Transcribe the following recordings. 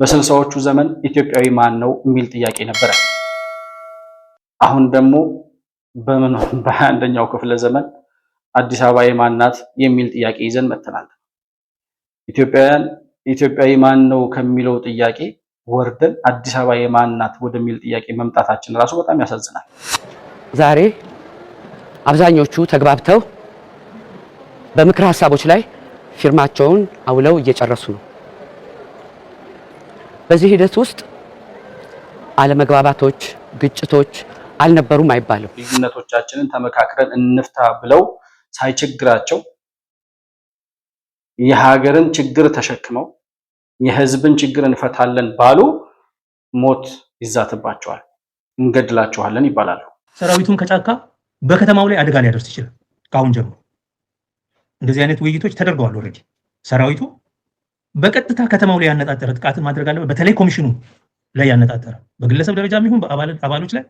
በስልሳዎቹ ዘመን ኢትዮጵያዊ ማን ነው የሚል ጥያቄ ነበረ። አሁን ደግሞ በ21ኛው ክፍለ ዘመን አዲስ አበባ የማን ናት የሚል ጥያቄ ይዘን መጥተናል። ኢትዮጵያዊ ማን ነው ከሚለው ጥያቄ ወርደን አዲስ አበባ የማን ናት ወደሚል ጥያቄ መምጣታችን ራሱ በጣም ያሳዝናል። ዛሬ አብዛኞቹ ተግባብተው በምክር ሀሳቦች ላይ ፊርማቸውን አውለው እየጨረሱ ነው። በዚህ ሂደት ውስጥ አለመግባባቶች፣ ግጭቶች አልነበሩም አይባልም። ልዩነቶቻችንን ተመካክረን እንፍታ ብለው ሳይቸግራቸው የሀገርን ችግር ተሸክመው የህዝብን ችግር እንፈታለን ባሉ ሞት ይዛትባቸዋል፣ እንገድላቸዋለን ይባላሉ። ሰራዊቱን ከጫካ በከተማው ላይ አደጋ ሊያደርስ ይችላል። ከአሁን ጀምሮ እንደዚህ አይነት ውይይቶች ተደርገዋል። ኦልሬዲ ሰራዊቱ በቀጥታ ከተማው ላይ ያነጣጠረ ጥቃትን ማድረግ አለበት። በተለይ ኮሚሽኑ ላይ ያነጣጠረ በግለሰብ ደረጃም ይሁን በአባሎች ላይ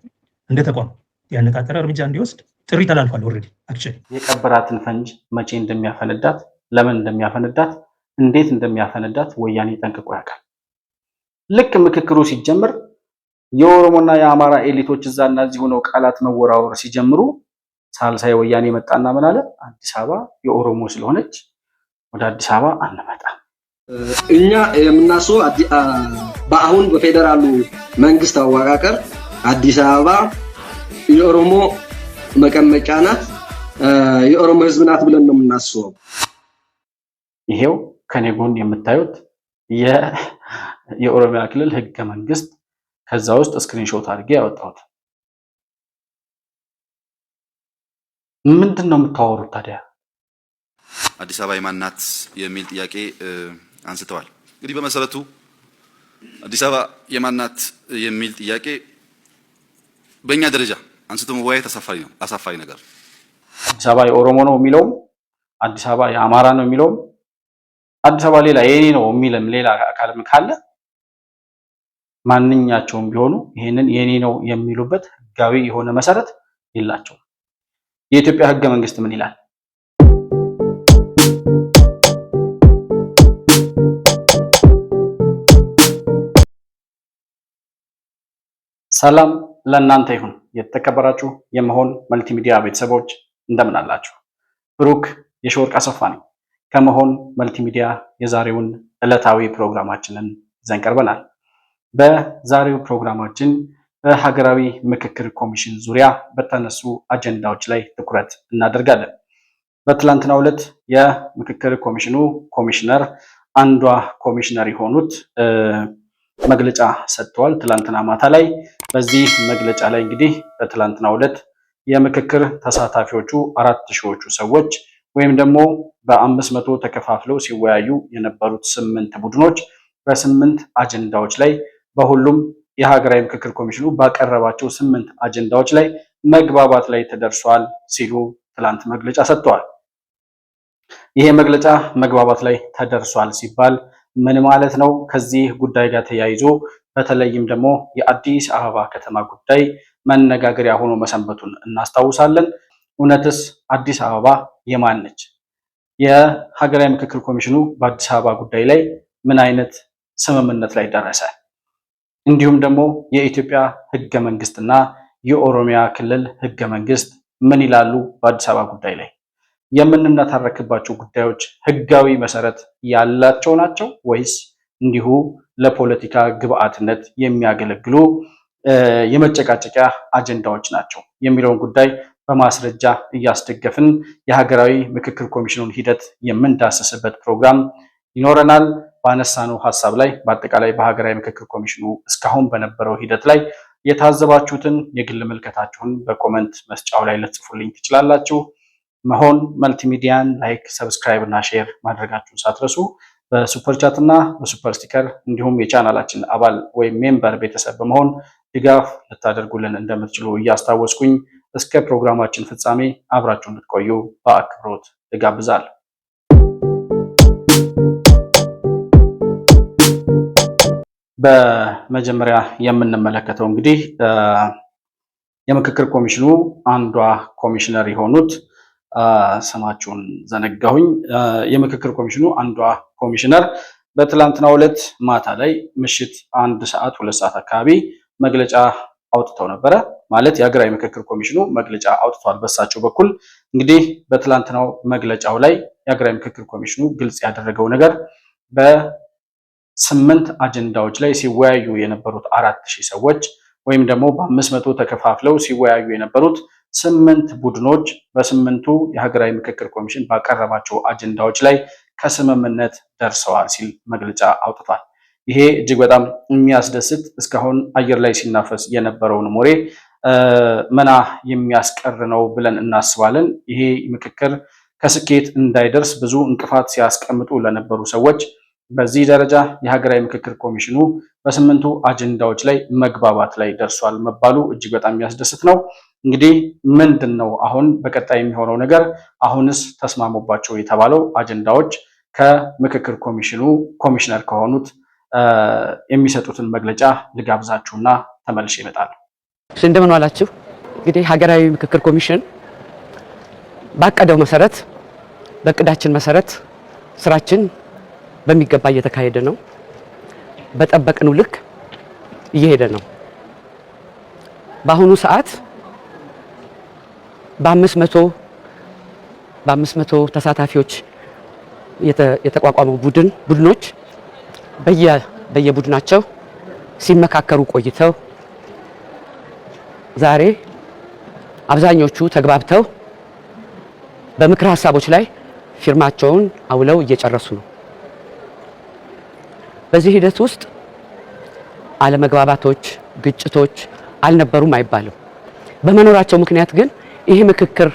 እንደ ተቋም ያነጣጠረ እርምጃ እንዲወስድ ጥሪ ተላልፏል። ኦልሬዲ አክቹዋሊ የቀበራትን ፈንጅ መቼ እንደሚያፈነዳት፣ ለምን እንደሚያፈነዳት፣ እንዴት እንደሚያፈነዳት ወያኔ ጠንቅቆ ያውቃል። ልክ ምክክሩ ሲጀምር የኦሮሞና የአማራ ኤሊቶች እዛና እዚህ ሆነው ቃላት መወራወር ሲጀምሩ ሳልሳይ ወያኔ መጣና ምን አለ? አዲስ አበባ የኦሮሞ ስለሆነች ወደ አዲስ አበባ አንመጣም። እኛ የምናስበው በአሁን በፌደራሉ መንግስት አወቃቀር አዲስ አበባ የኦሮሞ መቀመጫ ናት፣ የኦሮሞ ህዝብ ናት ብለን ነው የምናስበው። ይሄው ከኔ ጎን የምታዩት የኦሮሚያ ክልል ህገ መንግስት ከዛ ውስጥ ስክሪንሾት አድርጌ ያወጣሁት። ምንድን ነው የምታወሩት ታዲያ? አዲስ አበባ የማን ናት የሚል ጥያቄ አንስተዋል። እንግዲህ በመሰረቱ አዲስ አበባ የማን ናት የሚል ጥያቄ በእኛ ደረጃ አንስቶ መወያየት አሳፋሪ ነገር። አዲስ አበባ የኦሮሞ ነው የሚለውም አዲስ አበባ የአማራ ነው የሚለውም አዲስ አበባ ሌላ የኔ ነው የሚልም ሌላ አካልም ካለ ማንኛቸውም ቢሆኑ ይሄንን የኔ ነው የሚሉበት ህጋዊ የሆነ መሰረት የላቸውም። የኢትዮጵያ ህገ መንግስት ምን ይላል? ሰላም ለእናንተ ይሁን። የተከበራችሁ የመሆን መልቲሚዲያ ቤተሰቦች እንደምን አላችሁ? ብሩክ የሺወርቅ አሰፋ ነኝ። ከመሆን መልቲሚዲያ የዛሬውን ዕለታዊ ፕሮግራማችንን ይዘን ቀርበናል። በዛሬው ፕሮግራማችን በሀገራዊ ምክክር ኮሚሽን ዙሪያ በተነሱ አጀንዳዎች ላይ ትኩረት እናደርጋለን። በትላንትናው ዕለት የምክክር ኮሚሽኑ ኮሚሽነር አንዷ ኮሚሽነር የሆኑት መግለጫ ሰጥተዋል ትላንትና ማታ ላይ። በዚህ መግለጫ ላይ እንግዲህ በትላንትናው ዕለት የምክክር ተሳታፊዎቹ 4000ዎቹ ሰዎች ወይም ደግሞ በ500 ተከፋፍለው ሲወያዩ የነበሩት 8 ቡድኖች በ8 አጀንዳዎች ላይ በሁሉም የሀገራዊ ምክክር ኮሚሽኑ ባቀረባቸው 8 አጀንዳዎች ላይ መግባባት ላይ ተደርሷል ሲሉ ትላንት መግለጫ ሰጥተዋል። ይሄ መግለጫ መግባባት ላይ ተደርሷል ሲባል ምን ማለት ነው? ከዚህ ጉዳይ ጋር ተያይዞ በተለይም ደግሞ የአዲስ አበባ ከተማ ጉዳይ መነጋገሪያ ሆኖ መሰንበቱን እናስታውሳለን። እውነትስ አዲስ አበባ የማን ነች? የሀገራዊ ምክክር ኮሚሽኑ በአዲስ አበባ ጉዳይ ላይ ምን አይነት ስምምነት ላይ ደረሰ? እንዲሁም ደግሞ የኢትዮጵያ ህገ መንግስትና የኦሮሚያ ክልል ህገ መንግስት ምን ይላሉ በአዲስ አበባ ጉዳይ ላይ? የምንነታረክባቸው ጉዳዮች ህጋዊ መሰረት ያላቸው ናቸው ወይስ እንዲሁ ለፖለቲካ ግብአትነት የሚያገለግሉ የመጨቃጨቂያ አጀንዳዎች ናቸው የሚለውን ጉዳይ በማስረጃ እያስደገፍን የሀገራዊ ምክክር ኮሚሽኑን ሂደት የምንዳሰስበት ፕሮግራም ይኖረናል። ባነሳነው ሀሳብ ላይ በአጠቃላይ በሀገራዊ ምክክር ኮሚሽኑ እስካሁን በነበረው ሂደት ላይ የታዘባችሁትን የግል ምልከታችሁን በኮመንት መስጫው ላይ ልትጽፉልኝ ትችላላችሁ። መሆን መልቲሚዲያን ላይክ፣ ሰብስክራይብ እና ሼር ማድረጋችሁን ሳትረሱ በሱፐር ቻት እና በሱፐር ስቲከር እንዲሁም የቻናላችን አባል ወይም ሜምበር ቤተሰብ በመሆን ድጋፍ ልታደርጉልን እንደምትችሉ እያስታወስኩኝ እስከ ፕሮግራማችን ፍጻሜ አብራችሁ እንድትቆዩ በአክብሮት እጋብዛለሁ። በመጀመሪያ የምንመለከተው እንግዲህ የምክክር ኮሚሽኑ አንዷ ኮሚሽነር የሆኑት ስማቸውን ዘነጋሁኝ። የምክክር ኮሚሽኑ አንዷ ኮሚሽነር በትላንትናው ዕለት ማታ ላይ ምሽት 1 ሰዓት 2 ሰዓት አካባቢ መግለጫ አውጥተው ነበረ። ማለት የሀገራዊ ምክክር ኮሚሽኑ መግለጫ አውጥቷል በሳቸው በኩል። እንግዲህ በትላንትናው መግለጫው ላይ የሀገራዊ ምክክር ኮሚሽኑ ግልጽ ያደረገው ነገር በ8 አጀንዳዎች ላይ ሲወያዩ የነበሩት 4000 ሰዎች ወይም ደግሞ በ500 ተከፋፍለው ሲወያዩ የነበሩት 8 ቡድኖች በ8ቱ የሀገራዊ ምክክር ኮሚሽን ባቀረባቸው አጀንዳዎች ላይ ከስምምነት ደርሰዋል ሲል መግለጫ አውጥቷል። ይሄ እጅግ በጣም የሚያስደስት እስካሁን አየር ላይ ሲናፈስ የነበረውን ሞሬ መና የሚያስቀር ነው ብለን እናስባለን። ይሄ ምክክር ከስኬት እንዳይደርስ ብዙ እንቅፋት ሲያስቀምጡ ለነበሩ ሰዎች በዚህ ደረጃ የሀገራዊ ምክክር ኮሚሽኑ በ8ቱ አጀንዳዎች ላይ መግባባት ላይ ደርሷል መባሉ እጅግ በጣም የሚያስደስት ነው። እንግዲህ ምንድን ነው አሁን በቀጣይ የሚሆነው ነገር? አሁንስ ተስማሙባቸው የተባለው አጀንዳዎች ከምክክር ኮሚሽኑ ኮሚሽነር ከሆኑት የሚሰጡትን መግለጫ ልጋብዛችሁና ተመልሼ እመጣለሁ። እንደምን ዋላችሁ። እንግዲህ ሀገራዊ ምክክር ኮሚሽን ባቀደው መሰረት በእቅዳችን መሰረት ስራችን በሚገባ እየተካሄደ ነው። በጠበቅነው ልክ እየሄደ ነው። በአሁኑ ሰዓት በ500 ተሳታፊዎች የተቋቋመው ቡድኖች በየቡድናቸው ሲመካከሩ ቆይተው ዛሬ አብዛኞቹ ተግባብተው በምክር ሀሳቦች ላይ ፊርማቸውን አውለው እየጨረሱ ነው። በዚህ ሂደት ውስጥ አለመግባባቶች፣ ግጭቶች አልነበሩም አይባልም። በመኖራቸው ምክንያት ግን ይህ ምክክር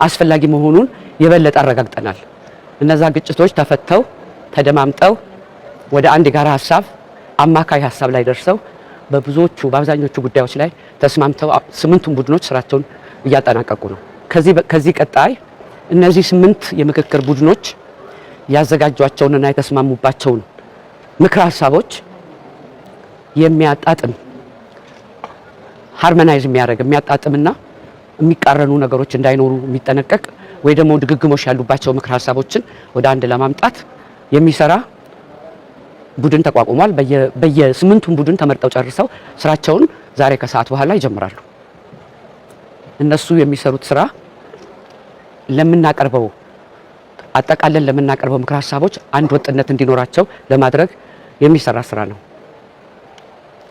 አስፈላጊ መሆኑን የበለጠ አረጋግጠናል። እነዛ ግጭቶች ተፈተው ተደማምጠው ወደ አንድ የጋራ ሀሳብ አማካይ ሀሳብ ላይ ደርሰው በአብዛኞቹ ጉዳዮች ላይ ተስማምተው 8ቱም ቡድኖች ስራቸውን እያጠናቀቁ ነው። ከዚህ ቀጣይ እነዚህ 8 የምክክር ቡድኖች ያዘጋጇቸውንና የተስማሙባቸውን ምክር ሀሳቦች የሚያጣጥም ሃርመናይዝ የሚያጣጥምና የሚቃረኑ ነገሮች እንዳይኖሩ የሚጠነቀቅ ወይ ደግሞ ድግግሞሽ ያሉባቸው ምክር ሀሳቦችን ወደ አንድ ለማምጣት የሚሰራ ቡድን ተቋቁሟል። በየ8ቱም ቡድን ተመርጠው ጨርሰው ስራቸውን ዛሬ ከሰዓት በኋላ ይጀምራሉ። እነሱ የሚሰሩት ስራ አጠቃለን ለምናቀርበው ምክር ሀሳቦች አንድ ወጥነት እንዲኖራቸው ለማድረግ የሚሰራ ስራ ነው።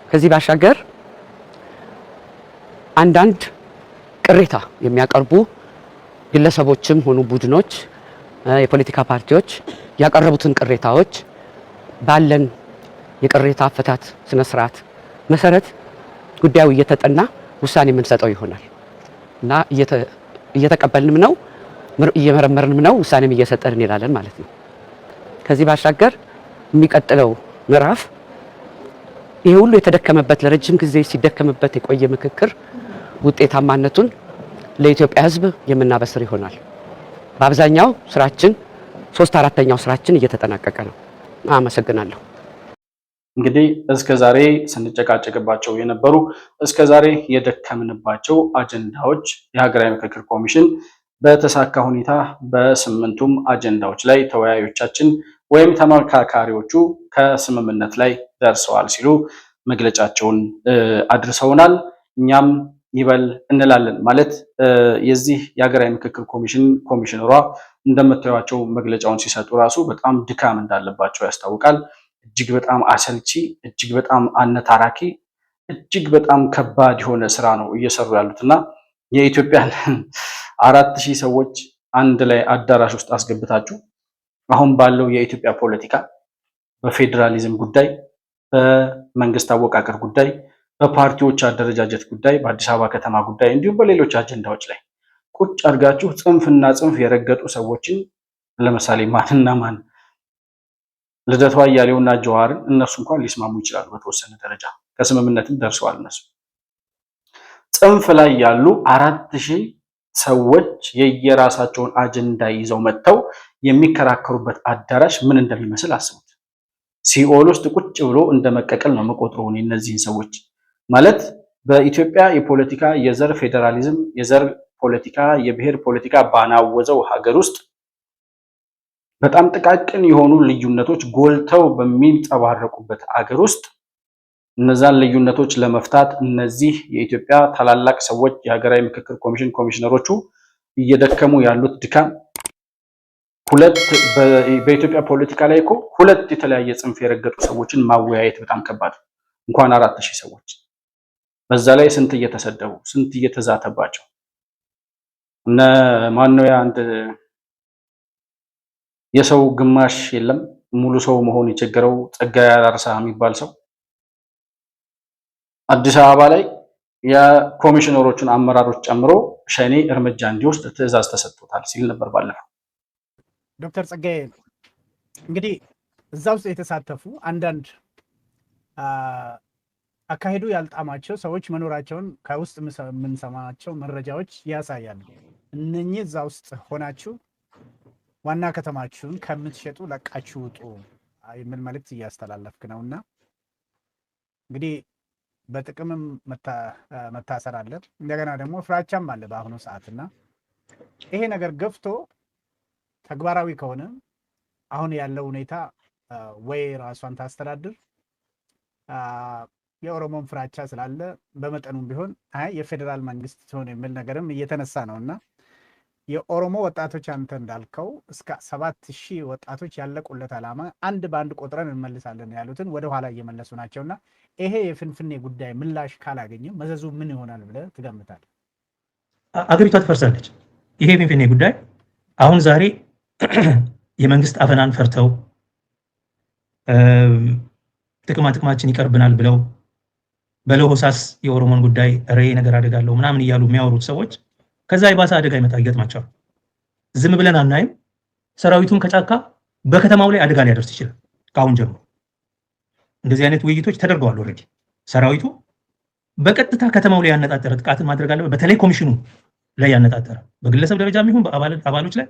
ከዚህ ባሻገር አንዳንድ ቅሬታ የሚያቀርቡ ግለሰቦችም ሆኑ ቡድኖች፣ የፖለቲካ ፓርቲዎች ያቀረቡትን ቅሬታዎች ባለን የቅሬታ አፈታት ስነ ስርዓት መሰረት ጉዳዩ እየተጠና ውሳኔ የምንሰጠው ይሆናል እና እየተቀበልንም ነው፣ እየመረመርንም ነው፣ ውሳኔም እየሰጠን እንላለን ማለት ነው። ከዚህ ባሻገር የሚቀጥለው ምዕራፍ ይሄ ሁሉ የተደከመበት ለረጅም ጊዜ ሲደከምበት የቆየ ምክክር ውጤታማነቱን ለኢትዮጵያ ሕዝብ የምናበስር ይሆናል። በአብዛኛው ስራችን 3/4ኛው ስራችን እየተጠናቀቀ ነው። አመሰግናለሁ። እንግዲህ እስከዛሬ ስንጨቃጨቅባቸው የነበሩ እስከዛሬ የደከምንባቸው አጀንዳዎች የሀገራዊ ምክክር ኮሚሽን በተሳካ ሁኔታ በ8ቱም አጀንዳዎች ላይ ተወያዮቻችን ወይም ተመካካሪዎቹ ከስምምነት ላይ ደርሰዋል ሲሉ መግለጫቸውን አድርሰውናል። እኛም ይበል እንላለን። ማለት የዚህ የሀገራዊ ምክክር ኮሚሽን ኮሚሽነሯ እንደምታዩቸው መግለጫውን ሲሰጡ ራሱ በጣም ድካም እንዳለባቸው ያስታውቃል። እጅግ በጣም አሰልቺ፣ እጅግ በጣም አነታራኪ፣ እጅግ በጣም ከባድ የሆነ ስራ ነው እየሰሩ ያሉትና የኢትዮጵያን 4000 ሰዎች አንድ ላይ አዳራሽ ውስጥ አስገብታችሁ አሁን ባለው የኢትዮጵያ ፖለቲካ በፌዴራሊዝም ጉዳይ፣ በመንግስት አወቃቀር ጉዳይ፣ በፓርቲዎች አደረጃጀት ጉዳይ፣ በአዲስ አበባ ከተማ ጉዳይ እንዲሁም በሌሎች አጀንዳዎች ላይ ቁጭ አድርጋችሁ ጽንፍና ጽንፍ የረገጡ ሰዎችን ለምሳሌ ማንና ማን ልደቱ አያሌውና ጀዋርን እነሱ እንኳን ሊስማሙ ይችላሉ። በተወሰነ ደረጃ ከስምምነትም ደርሰዋል። እነሱ ጽንፍ ላይ ያሉ 4000 ሰዎች የየራሳቸውን አጀንዳ ይዘው መጥተው የሚከራከሩበት አዳራሽ ምን እንደሚመስል አስቡት። ሲኦል ውስጥ ቁጭ ብሎ እንደመቀቀል ነው መቆጥረው እነዚህን ሰዎች ማለት በኢትዮጵያ የፖለቲካ የዘር ፌዴራሊዝም፣ የዘር ፖለቲካ፣ የብሔር ፖለቲካ ባናወዘው ሀገር ውስጥ በጣም ጥቃቅን የሆኑ ልዩነቶች ጎልተው በሚንጸባረቁበት አገር ውስጥ እነዛን ልዩነቶች ለመፍታት እነዚህ የኢትዮጵያ ታላላቅ ሰዎች የሀገራዊ ምክክር ኮሚሽን ኮሚሽነሮቹ እየደከሙ ያሉት ድካም በኢትዮጵያ ፖለቲካ ላይ እኮ ሁለት የተለያየ ጽንፍ የረገጡ ሰዎችን ማወያየት በጣም ከባድ ነው። እንኳን 4000 ሰዎች በዛ ላይ ስንት እየተሰደቡ ስንት እየተዛተባቸው እነ ማነው አንድ የሰው ግማሽ የለም ሙሉ ሰው መሆን የቸገረው ጸጋዬ አራርሳ የሚባል ሰው አዲስ አበባ ላይ የኮሚሽነሮቹን አመራሮች ጨምሮ ሸኔ እርምጃ እንዲወስድ ትዕዛዝ ተሰጥቶታል ሲል ነበር ባለፈው። ዶክተር ጸጋዬ እንግዲህ እዛ ውስጥ የተሳተፉ አንዳንድ አካሄዱ ያልጣማቸው ሰዎች መኖራቸውን ከውስጥ የምንሰማቸው መረጃዎች ያሳያሉ። እነኚህ እዛ ውስጥ ሆናችሁ ዋና ከተማችሁን ከምትሸጡ ለቃችሁ ውጡ የሚል መልእክት እያስተላለፍክ ነውና እንግዲህ በጥቅምም መታሰር አለ፣ እንደገና ደግሞ ፍራቻም አለ በአሁኑ ሰዓትና ይሄ ነገር ገፍቶ ተግባራዊ ከሆነ አሁን ያለው ሁኔታ ወይ ራሷን ታስተዳድር የኦሮሞን ፍራቻ ስላለ በመጠኑም ቢሆን የፌዴራል መንግስት ትሆን የሚል ነገርም እየተነሳ ነውና የኦሮሞ ወጣቶች አንተ እንዳልከው እስከ 7000 ወጣቶች ያለቁለት ዓላማ አንድ በአንድ ቆጥረን እንመልሳለን ያሉትን ወደ ኋላ እየመለሱ ናቸውና ይሄ የፍንፍኔ ጉዳይ ምላሽ ካላገኘ መዘዙ ምን ይሆናል ብለህ ትገምታለህ? አገሪቷ ትፈርሳለች። ይሄ የፍንፍኔ ጉዳይ አሁን ዛሬ የመንግስት አፈናን ፈርተው ጥቅማችን ይቀርብናል ብለው በለሆሳስ የኦሮሞን ጉዳይ ሬ ነገር አደጋለሁ ምናምን እያሉ የሚያወሩት ሰዎች ከዛ የባሰ አደጋ ይገጥማቸዋል። ዝም ብለን አናይም። ሰራዊቱም ከጫካ በከተማው ላይ አደጋ ሊያደርስ ይችላል። ከአሁን ጀምሮ እንደዚህ አይነት ውይይቶች ተደርገዋል። ኦልሬዲ ሰራዊቱ በቀጥታ ከተማው ላይ ያነጣጠረ ጥቃትን ማድረግ አለበት። በተለይ ኮሚሽኑ ላይ ያነጣጠረ በግለሰብ ደረጃ የሚሆን በአባሎች ላይ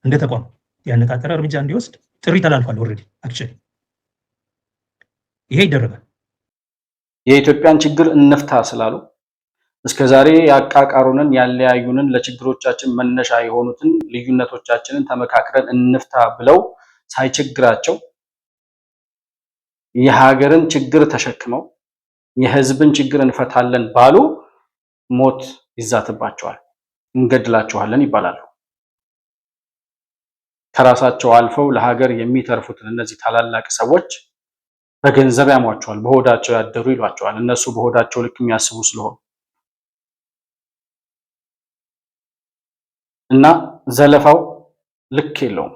እንደ ተቋም ያነጣጠረ እርምጃ እንዲወስድ ጥሪ ተላልፏል። ኦልሬዲ አክቹዋሊ ይሄ ይደረጋል። የኢትዮጵያን ችግር እንፍታ ስላሉ እስከዛሬ ያቃቃሩንን ያለያዩንን ለችግሮቻችን መነሻ የሆኑትን ልዩነቶቻችንን ተመካክረን እንፍታ ብለው ሳይቸግራቸው የሀገርን ችግር ተሸክመው የህዝብን ችግር እንፈታለን ባሉ ሞት ይዛትባቸዋል፣ እንገድላቸዋለን ይባላሉ። ከራሳቸው አልፈው ለሀገር የሚተርፉትን እነዚህ ታላላቅ ሰዎች በገንዘብ ያሟቸዋል፣ በሆዳቸው ያደሩ ይሏቸዋል። እነሱ በሆዳቸው ልክ የሚያስቡ ስለሆኑ እና ዘለፋው ልክ የለውም።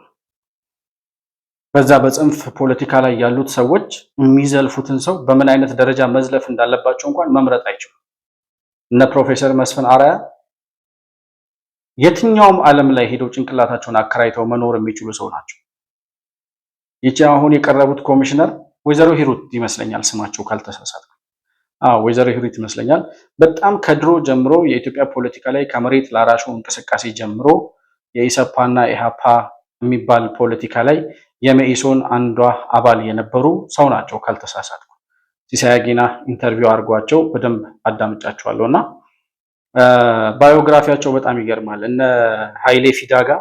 በዛ በጽንፍ ፖለቲካ ላይ ያሉት ሰዎች የሚዘልፉትን ሰው በምን አይነት ደረጃ መዝለፍ እንዳለባቸው እንኳን መምረጥ አይችሉም። እነ ፕሮፌሰር መስፍን አርአያ የትኛውም ዓለም ላይ ሄደው ጭንቅላታቸውን አከራይተው መኖር የሚችሉ ሰው ናቸው። ይቺ አሁን የቀረቡት ኮሚሽነር ወይዘሮ ሂሩት ይመስለኛል ስማቸው ካልተሳሳትኩ። ወይዘሮ ሂሩት ይመስለኛል። በጣም ከድሮ ጀምሮ የኢትዮጵያ ፖለቲካ ላይ ከመሬት ላራሹ እንቅስቃሴ ጀምሮ የኢሰፓና ኢሃፓ የሚባል ፖለቲካ ላይ የመኢሶን አንዷ አባል የነበሩ ሰው ናቸው ካልተሳሳትኩ። ሲሳይ አጊና ኢንተርቪው አድርጓቸው በደንብ አዳምጫቸዋለሁ እና ባዮግራፊያቸው በጣም ይገርማል። እነ ኃይሌ ፊዳ ጋር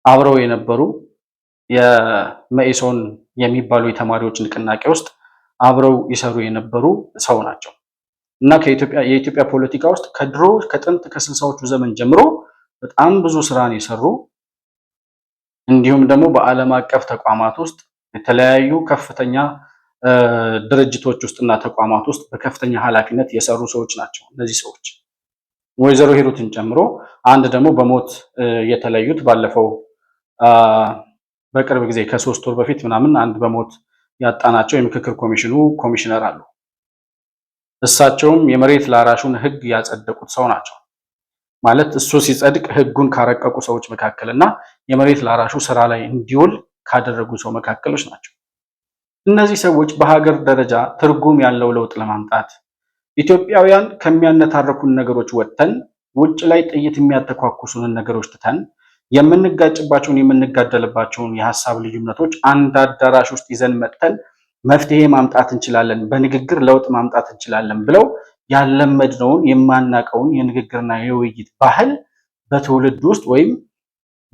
አብረው የነበሩ የመኢሶን የሚባሉ የተማሪዎች ንቅናቄ ውስጥ አብረው ይሰሩ የነበሩ ሰው ናቸው እና የኢትዮጵያ ፖለቲካ ውስጥ ከድሮ ከጥንት ከ60ዎቹ ዘመን ጀምሮ በጣም ብዙ ስራን የሰሩ እንዲሁም ደግሞ በዓለም አቀፍ ተቋማት ውስጥ የተለያዩ ከፍተኛ ድርጅቶች ውስጥና ተቋማት ውስጥ በከፍተኛ ኃላፊነት የሰሩ ሰዎች ናቸው እነዚህ ሰዎች። ወይዘሮ ሂሩትን ጨምሮ አንድ ደግሞ በሞት የተለዩት ባለፈው በቅርብ ጊዜ ከ3 ወር በፊት ምናምን አንድ በሞት ያጣናቸው የምክክር ኮሚሽኑ ኮሚሽነር አሉ። እሳቸውም የመሬት ላራሹን ሕግ ያጸደቁት ሰው ናቸው። ማለት እሱ ሲጸድቅ ሕጉን ካረቀቁ ሰዎች መካከል እና የመሬት ላራሹ ስራ ላይ እንዲውል ካደረጉ ሰው መካከሎች ናቸው። እነዚህ ሰዎች በሀገር ደረጃ ትርጉም ያለው ለውጥ ለማምጣት ኢትዮጵያውያን ከሚያነታረኩን ነገሮች ወጥተን ውጭ ላይ ጥይት የሚያተኳኩሱንን ነገሮች ትተን የምንጋጭባቸውን የምንጋደልባቸውን የሀሳብ ልዩነቶች አንድ አዳራሽ ውስጥ ይዘን መጥተን መፍትሄ ማምጣት እንችላለን፣ በንግግር ለውጥ ማምጣት እንችላለን ብለው ያለመድነውን የማናቀውን የንግግርና የውይይት ባህል በትውልድ ውስጥ ወይም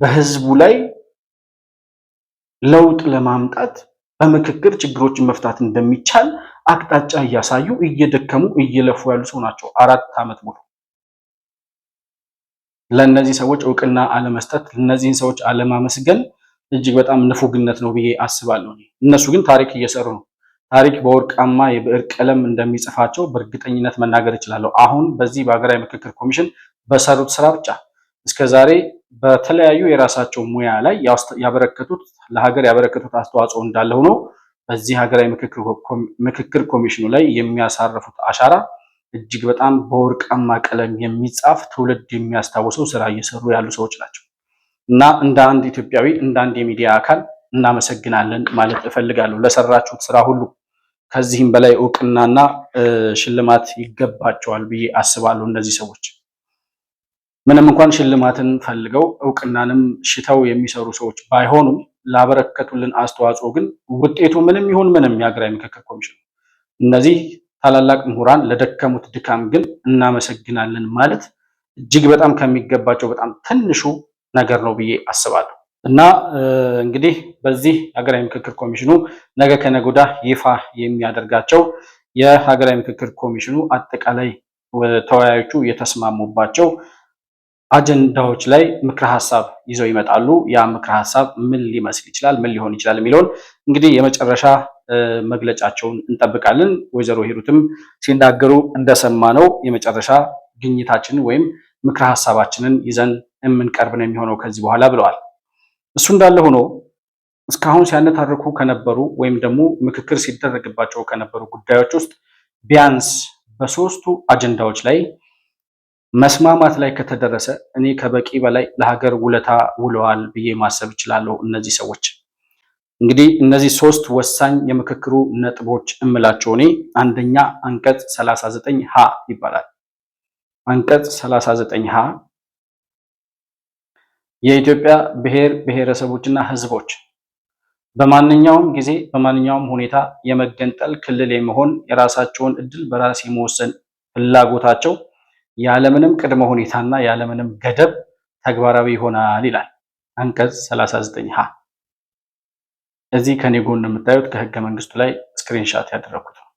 በህዝቡ ላይ ለውጥ ለማምጣት በምክክር ችግሮችን መፍታት እንደሚቻል አቅጣጫ እያሳዩ እየደከሙ እየለፉ ያሉ ሰው ናቸው 4 ዓመት ሙሉ። ለእነዚህ ሰዎች እውቅና አለመስጠት፣ እነዚህን ሰዎች አለማመስገን እጅግ በጣም ንፉግነት ነው ብዬ አስባለሁ። እነሱ ግን ታሪክ እየሰሩ ነው። ታሪክ በወርቃማ የብዕር ቀለም እንደሚጽፋቸው በእርግጠኝነት መናገር እችላለሁ። አሁን በዚህ በሀገራዊ ምክክር ኮሚሽን በሰሩት ስራ ብቻ እስከዛሬ በተለያዩ የራሳቸው ሙያ ላይ ያበረከቱት ለሀገር ያበረከቱት አስተዋጽኦ እንዳለ ሆኖ በዚህ ሀገራዊ ምክክር ኮሚሽኑ ላይ የሚያሳርፉት አሻራ እጅግ በጣም በወርቃማ ቀለም የሚጻፍ ትውልድ የሚያስታውሰው ስራ እየሰሩ ያሉ ሰዎች ናቸው እና እንደ አንድ ኢትዮጵያዊ እንደ አንድ የሚዲያ አካል እናመሰግናለን ማለት እፈልጋለሁ ለሰራችሁት ስራ ሁሉ። ከዚህም በላይ እውቅናና ሽልማት ይገባቸዋል ብዬ አስባለሁ። እነዚህ ሰዎች ምንም እንኳን ሽልማትን ፈልገው እውቅናንም ሽተው የሚሰሩ ሰዎች ባይሆኑም ላበረከቱልን አስተዋጽኦ ግን ውጤቱ ምንም ይሁን ምንም የሀገራዊ ምክክር ኮሚሽን እነዚህ ታላላቅ ምሁራን ለደከሙት ድካም ግን እናመሰግናለን ማለት እጅግ በጣም ከሚገባቸው በጣም ትንሹ ነገር ነው ብዬ አስባለሁ። እና እንግዲህ በዚህ ሀገራዊ ምክክር ኮሚሽኑ ነገ ከነገ ወዲያ ይፋ የሚያደርጋቸው የሀገራዊ ምክክር ኮሚሽኑ አጠቃላይ ተወያዮቹ የተስማሙባቸው አጀንዳዎች ላይ ምክረ ሀሳብ ይዘው ይመጣሉ። ያ ምክረ ሀሳብ ምን ሊመስል ይችላል፣ ምን ሊሆን ይችላል የሚለውን እንግዲህ የመጨረሻ መግለጫቸውን እንጠብቃለን። ወይዘሮ ሂሩትም ሲናገሩ እንደሰማነው የመጨረሻ ግኝታችንን ወይም ምክረ ሀሳባችንን ይዘን የምንቀርብ ነው የሚሆነው ከዚህ በኋላ ብለዋል። እሱ እንዳለ ሆኖ እስካሁን ሲያነታርኩ ከነበሩ ወይም ደግሞ ምክክር ሲደረግባቸው ከነበሩ ጉዳዮች ውስጥ ቢያንስ በሶስቱ አጀንዳዎች ላይ መስማማት ላይ ከተደረሰ እኔ ከበቂ በላይ ለሀገር ውለታ ውለዋል ብዬ ማሰብ እችላለሁ። እነዚህ ሰዎች እንግዲህ እነዚህ ሶስት ወሳኝ የምክክሩ ነጥቦች እምላቸው እኔ አንደኛ አንቀጽ 39 ሀ ይባላል። አንቀጽ 39 ሀ የኢትዮጵያ ብሔር ብሔረሰቦችና ሕዝቦች በማንኛውም ጊዜ በማንኛውም ሁኔታ የመገንጠል ክልል የመሆን የራሳቸውን እድል በራስ የመወሰን ፍላጎታቸው ያለምንም ቅድመ ሁኔታና ያለምንም ገደብ ተግባራዊ ይሆናል ይላል አንቀጽ 39 ሀ። እዚህ ከኔ ጎን የምታዩት ከህገ መንግስቱ ላይ ስክሪንሻት ያደረኩት ነው።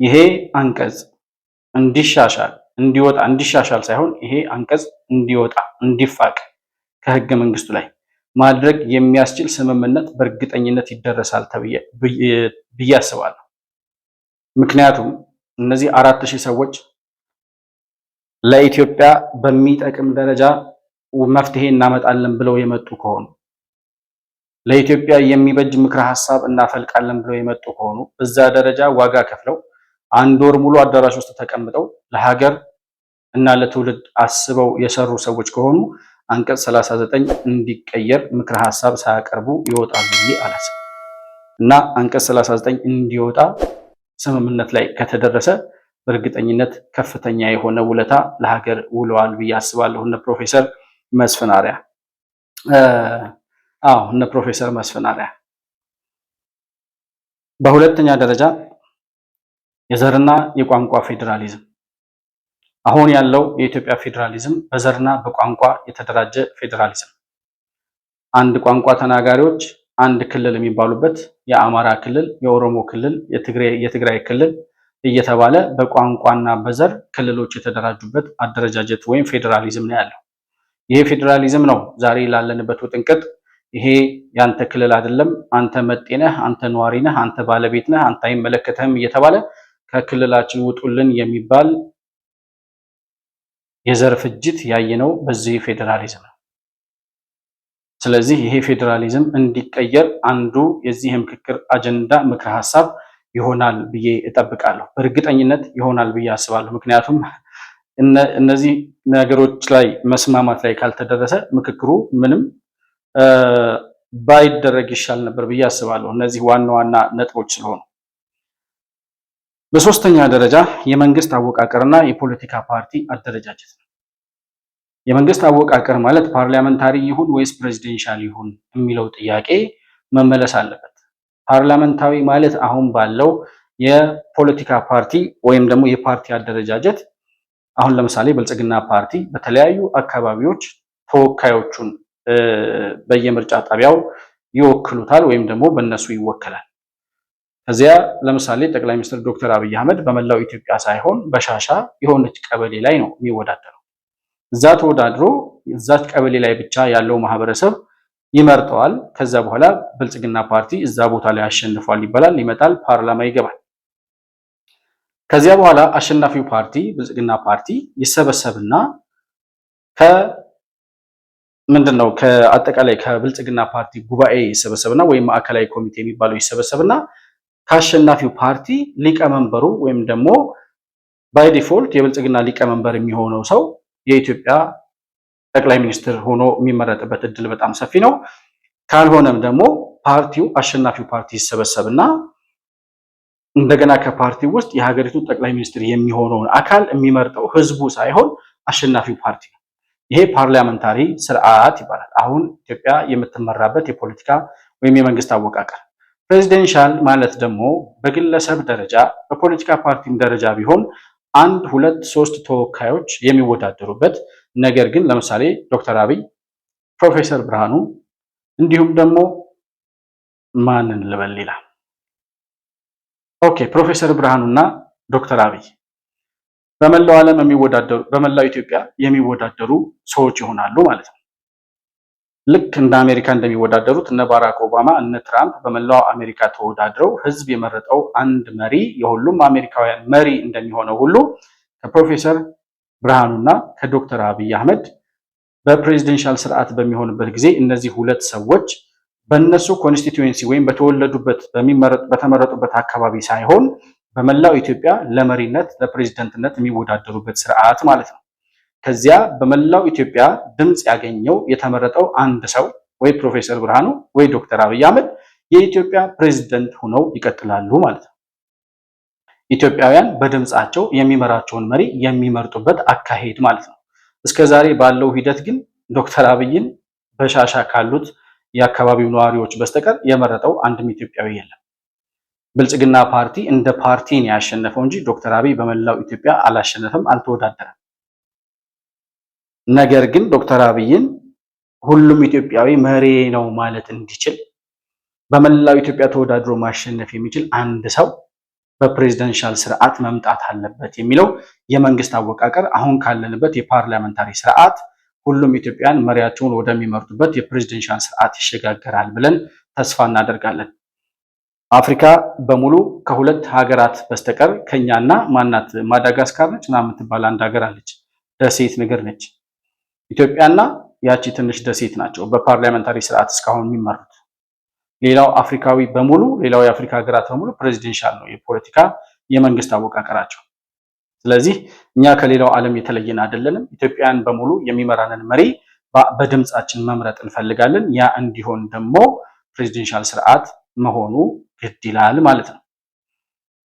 ይሄ አንቀጽ እንዲሻሻል እንዲወጣ እንዲሻሻል ሳይሆን ይሄ አንቀጽ እንዲወጣ እንዲፋቅ ከህገ መንግስቱ ላይ ማድረግ የሚያስችል ስምምነት በእርግጠኝነት ይደረሳል ብዬ አስባለሁ። ምክንያቱም እነዚህ 4000 ሰዎች ለኢትዮጵያ በሚጠቅም ደረጃ መፍትሄ እናመጣለን ብለው የመጡ ከሆኑ ለኢትዮጵያ የሚበጅ ምክረ ሀሳብ እናፈልቃለን ብለው የመጡ ከሆኑ እዛ ደረጃ ዋጋ ከፍለው 1 ወር ሙሉ አዳራሽ ውስጥ ተቀምጠው ለሀገር እና ለትውልድ አስበው የሰሩ ሰዎች ከሆኑ አንቀጽ 39 እንዲቀየር ምክረ ሀሳብ ሳያቀርቡ ይወጣሉ ብዬ አላስብም እና አንቀጽ 39 እንዲወጣ ስምምነት ላይ ከተደረሰ በእርግጠኝነት ከፍተኛ የሆነ ውለታ ለሀገር ውለዋል ብዬ አስባለሁ። እነ ፕሮፌሰር መስፍን አርአያ እነ ፕሮፌሰር መስፍን አርአያ። በሁለተኛ ደረጃ የዘርና የቋንቋ ፌዴራሊዝም። አሁን ያለው የኢትዮጵያ ፌዴራሊዝም በዘርና በቋንቋ የተደራጀ ፌዴራሊዝም፣ አንድ ቋንቋ ተናጋሪዎች አንድ ክልል የሚባሉበት የአማራ ክልል፣ የኦሮሞ ክልል፣ የትግራይ ክልል እየተባለ በቋንቋና በዘር ክልሎች የተደራጁበት አደረጃጀት ወይም ፌዴራሊዝም ነው ያለው። ይሄ ፌዴራሊዝም ነው ዛሬ ላለንበት ውጥንቅጥ ይሄ ያንተ ክልል አይደለም፣ አንተ መጤ ነህ፣ አንተ ነዋሪ ነህ፣ አንተ ባለቤት ነህ፣ አንተ አይመለከተህም እየተባለ ከክልላችን ውጡልን የሚባል የዘር ፍጅት ያየነው በዚህ ፌዴራሊዝም ነው። ስለዚህ ይሄ ፌዴራሊዝም እንዲቀየር አንዱ የዚህ የምክክር አጀንዳ ምክረ ሀሳብ ይሆናል ብዬ እጠብቃለሁ። በእርግጠኝነት ይሆናል ብዬ አስባለሁ። ምክንያቱም እነዚህ ነገሮች ላይ መስማማት ላይ ካልተደረሰ ምክክሩ ምንም ባይደረግ ይሻል ነበር ብዬ አስባለሁ። እነዚህ ዋና ዋና ነጥቦች ስለሆኑ። በሶስተኛ ደረጃ የመንግስት አወቃቀርና የፖለቲካ ፓርቲ አደረጃጀት ነው። የመንግስት አወቃቀር ማለት ፓርላመንታሪ ይሁን ወይስ ፕሬዚደንሻል ይሁን የሚለው ጥያቄ መመለስ አለበት። ፓርላመንታዊ ማለት አሁን ባለው የፖለቲካ ፓርቲ ወይም ደግሞ የፓርቲ አደረጃጀት አሁን ለምሳሌ ብልጽግና ፓርቲ በተለያዩ አካባቢዎች ተወካዮቹን በየምርጫ ጣቢያው ይወክሉታል ወይም ደግሞ በእነሱ ይወከላል። ከዚያ ለምሳሌ ጠቅላይ ሚኒስትር ዶክተር አብይ አህመድ በመላው ኢትዮጵያ ሳይሆን በሻሻ የሆነች ቀበሌ ላይ ነው የሚወዳደረው። እዛ ተወዳድሮ እዛች ቀበሌ ላይ ብቻ ያለው ማህበረሰብ ይመርጠዋል። ከዛ በኋላ ብልጽግና ፓርቲ እዛ ቦታ ላይ አሸንፏል ይባላል፣ ይመጣል፣ ፓርላማ ይገባል። ከዚያ በኋላ አሸናፊው ፓርቲ ብልጽግና ፓርቲ ይሰበሰብና ምንድነው ከአጠቃላይ ከብልጽግና ፓርቲ ጉባኤ ይሰበሰብና ወይም ማዕከላዊ ኮሚቴ የሚባለው ይሰበሰብና ከአሸናፊው ፓርቲ ሊቀመንበሩ ወይም ደግሞ ባይ ዲፎልት የብልጽግና ሊቀመንበር የሚሆነው ሰው የኢትዮጵያ ጠቅላይ ሚኒስትር ሆኖ የሚመረጥበት እድል በጣም ሰፊ ነው። ካልሆነም ደግሞ ፓርቲው አሸናፊው ፓርቲ ይሰበሰብና እንደገና ከፓርቲው ውስጥ የሀገሪቱ ጠቅላይ ሚኒስትር የሚሆነውን አካል የሚመርጠው ህዝቡ ሳይሆን አሸናፊው ፓርቲ ነው። ይሄ ፓርላመንታሪ ስርዓት ይባላል። አሁን ኢትዮጵያ የምትመራበት የፖለቲካ ወይም የመንግስት አወቃቀር። ፕሬዚደንሻል ማለት ደግሞ በግለሰብ ደረጃ በፖለቲካ ፓርቲም ደረጃ ቢሆን 1፣ 2፣ 3 ተወካዮች የሚወዳደሩበት ነገር ግን ለምሳሌ ዶክተር አብይ፣ ፕሮፌሰር ብርሃኑ እንዲሁም ደግሞ ማንን ልበል ሌላ ፕሮፌሰር ብርሃኑና ዶክተር አብይ በመላው ዓለም የሚወዳደሩ በመላው ኢትዮጵያ የሚወዳደሩ ሰዎች ይሆናሉ ማለት ነው። ልክ እንደ አሜሪካ እንደሚወዳደሩት እነ ባራክ ኦባማ እነ ትራምፕ በመላው አሜሪካ ተወዳድረው ህዝብ የመረጠው አንድ መሪ የሁሉም አሜሪካውያን መሪ እንደሚሆነው ሁሉ ከፕሮፌሰር ብርሃኑና ከዶክተር አብይ አህመድ በፕሬዚደንሻል ስርዓት በሚሆንበት ጊዜ እነዚህ ሁለት ሰዎች በእነሱ ኮንስቲትዩዌንሲ ወይም በተወለዱበት በተመረጡበት አካባቢ ሳይሆን በመላው ኢትዮጵያ ለመሪነት ለፕሬዝዳንትነት የሚወዳደሩበት ስርዓት ማለት ነው። ከዚያ በመላው ኢትዮጵያ ድምጽ ያገኘው የተመረጠው አንድ ሰው ወይ ፕሮፌሰር ብርሃኑ ወይ ዶክተር አብይ አህመድ የኢትዮጵያ ፕሬዝዳንት ሆነው ይቀጥላሉ ማለት ነው። ኢትዮጵያውያን በድምጻቸው የሚመራቸውን መሪ የሚመርጡበት አካሄድ ማለት ነው። እስከዛሬ ባለው ሂደት ግን ዶክተር አብይን በሻሻ ካሉት የአካባቢው ነዋሪዎች በስተቀር የመረጠው አንድም ኢትዮጵያዊ የለም። ብልጽግና ፓርቲ እንደ ፓርቲ ነው ያሸነፈው እንጂ ዶክተር አብይ በመላው ኢትዮጵያ አላሸነፈም፣ አልተወዳደረም። ነገር ግን ዶክተር አብይን ሁሉም ኢትዮጵያዊ መሪ ነው ማለት እንዲችል በመላው ኢትዮጵያ ተወዳድሮ ማሸነፍ የሚችል አንድ ሰው በፕሬዝዳንሻል ስርዓት መምጣት አለበት የሚለው የመንግስት አወቃቀር አሁን ካለንበት የፓርላመንታሪ ስርዓት ሁሉም ኢትዮጵያን መሪያቸውን ወደሚመርጡበት የፕሬዝዳንሻል ስርዓት ይሸጋገራል ብለን ተስፋ እናደርጋለን። አፍሪካ በሙሉ ከሁለት ሀገራት በስተቀር ከኛና ማናት ማዳጋስካር ነች እና የምትባል አንድ ሀገር አለች፣ ደሴት ነገር ነች። ኢትዮጵያና ያቺ ትንሽ ደሴት ናቸው በፓርላመንታሪ ስርዓት እስካሁን የሚመሩት። ሌላው አፍሪካዊ በሙሉ ሌላው የአፍሪካ ሀገራት በሙሉ ፕሬዝዳንሻል ነው የፖለቲካ የመንግስት አወቃቀራቸው። ስለዚህ እኛ ከሌላው ዓለም የተለየን አይደለንም። ኢትዮጵያን በሙሉ የሚመራንን መሪ በድምጻችን መምረጥ እንፈልጋለን። ያ እንዲሆን ደግሞ ፕሬዝዳንሻል ስርዓት መሆኑ ግድ ይላል ማለት ነው።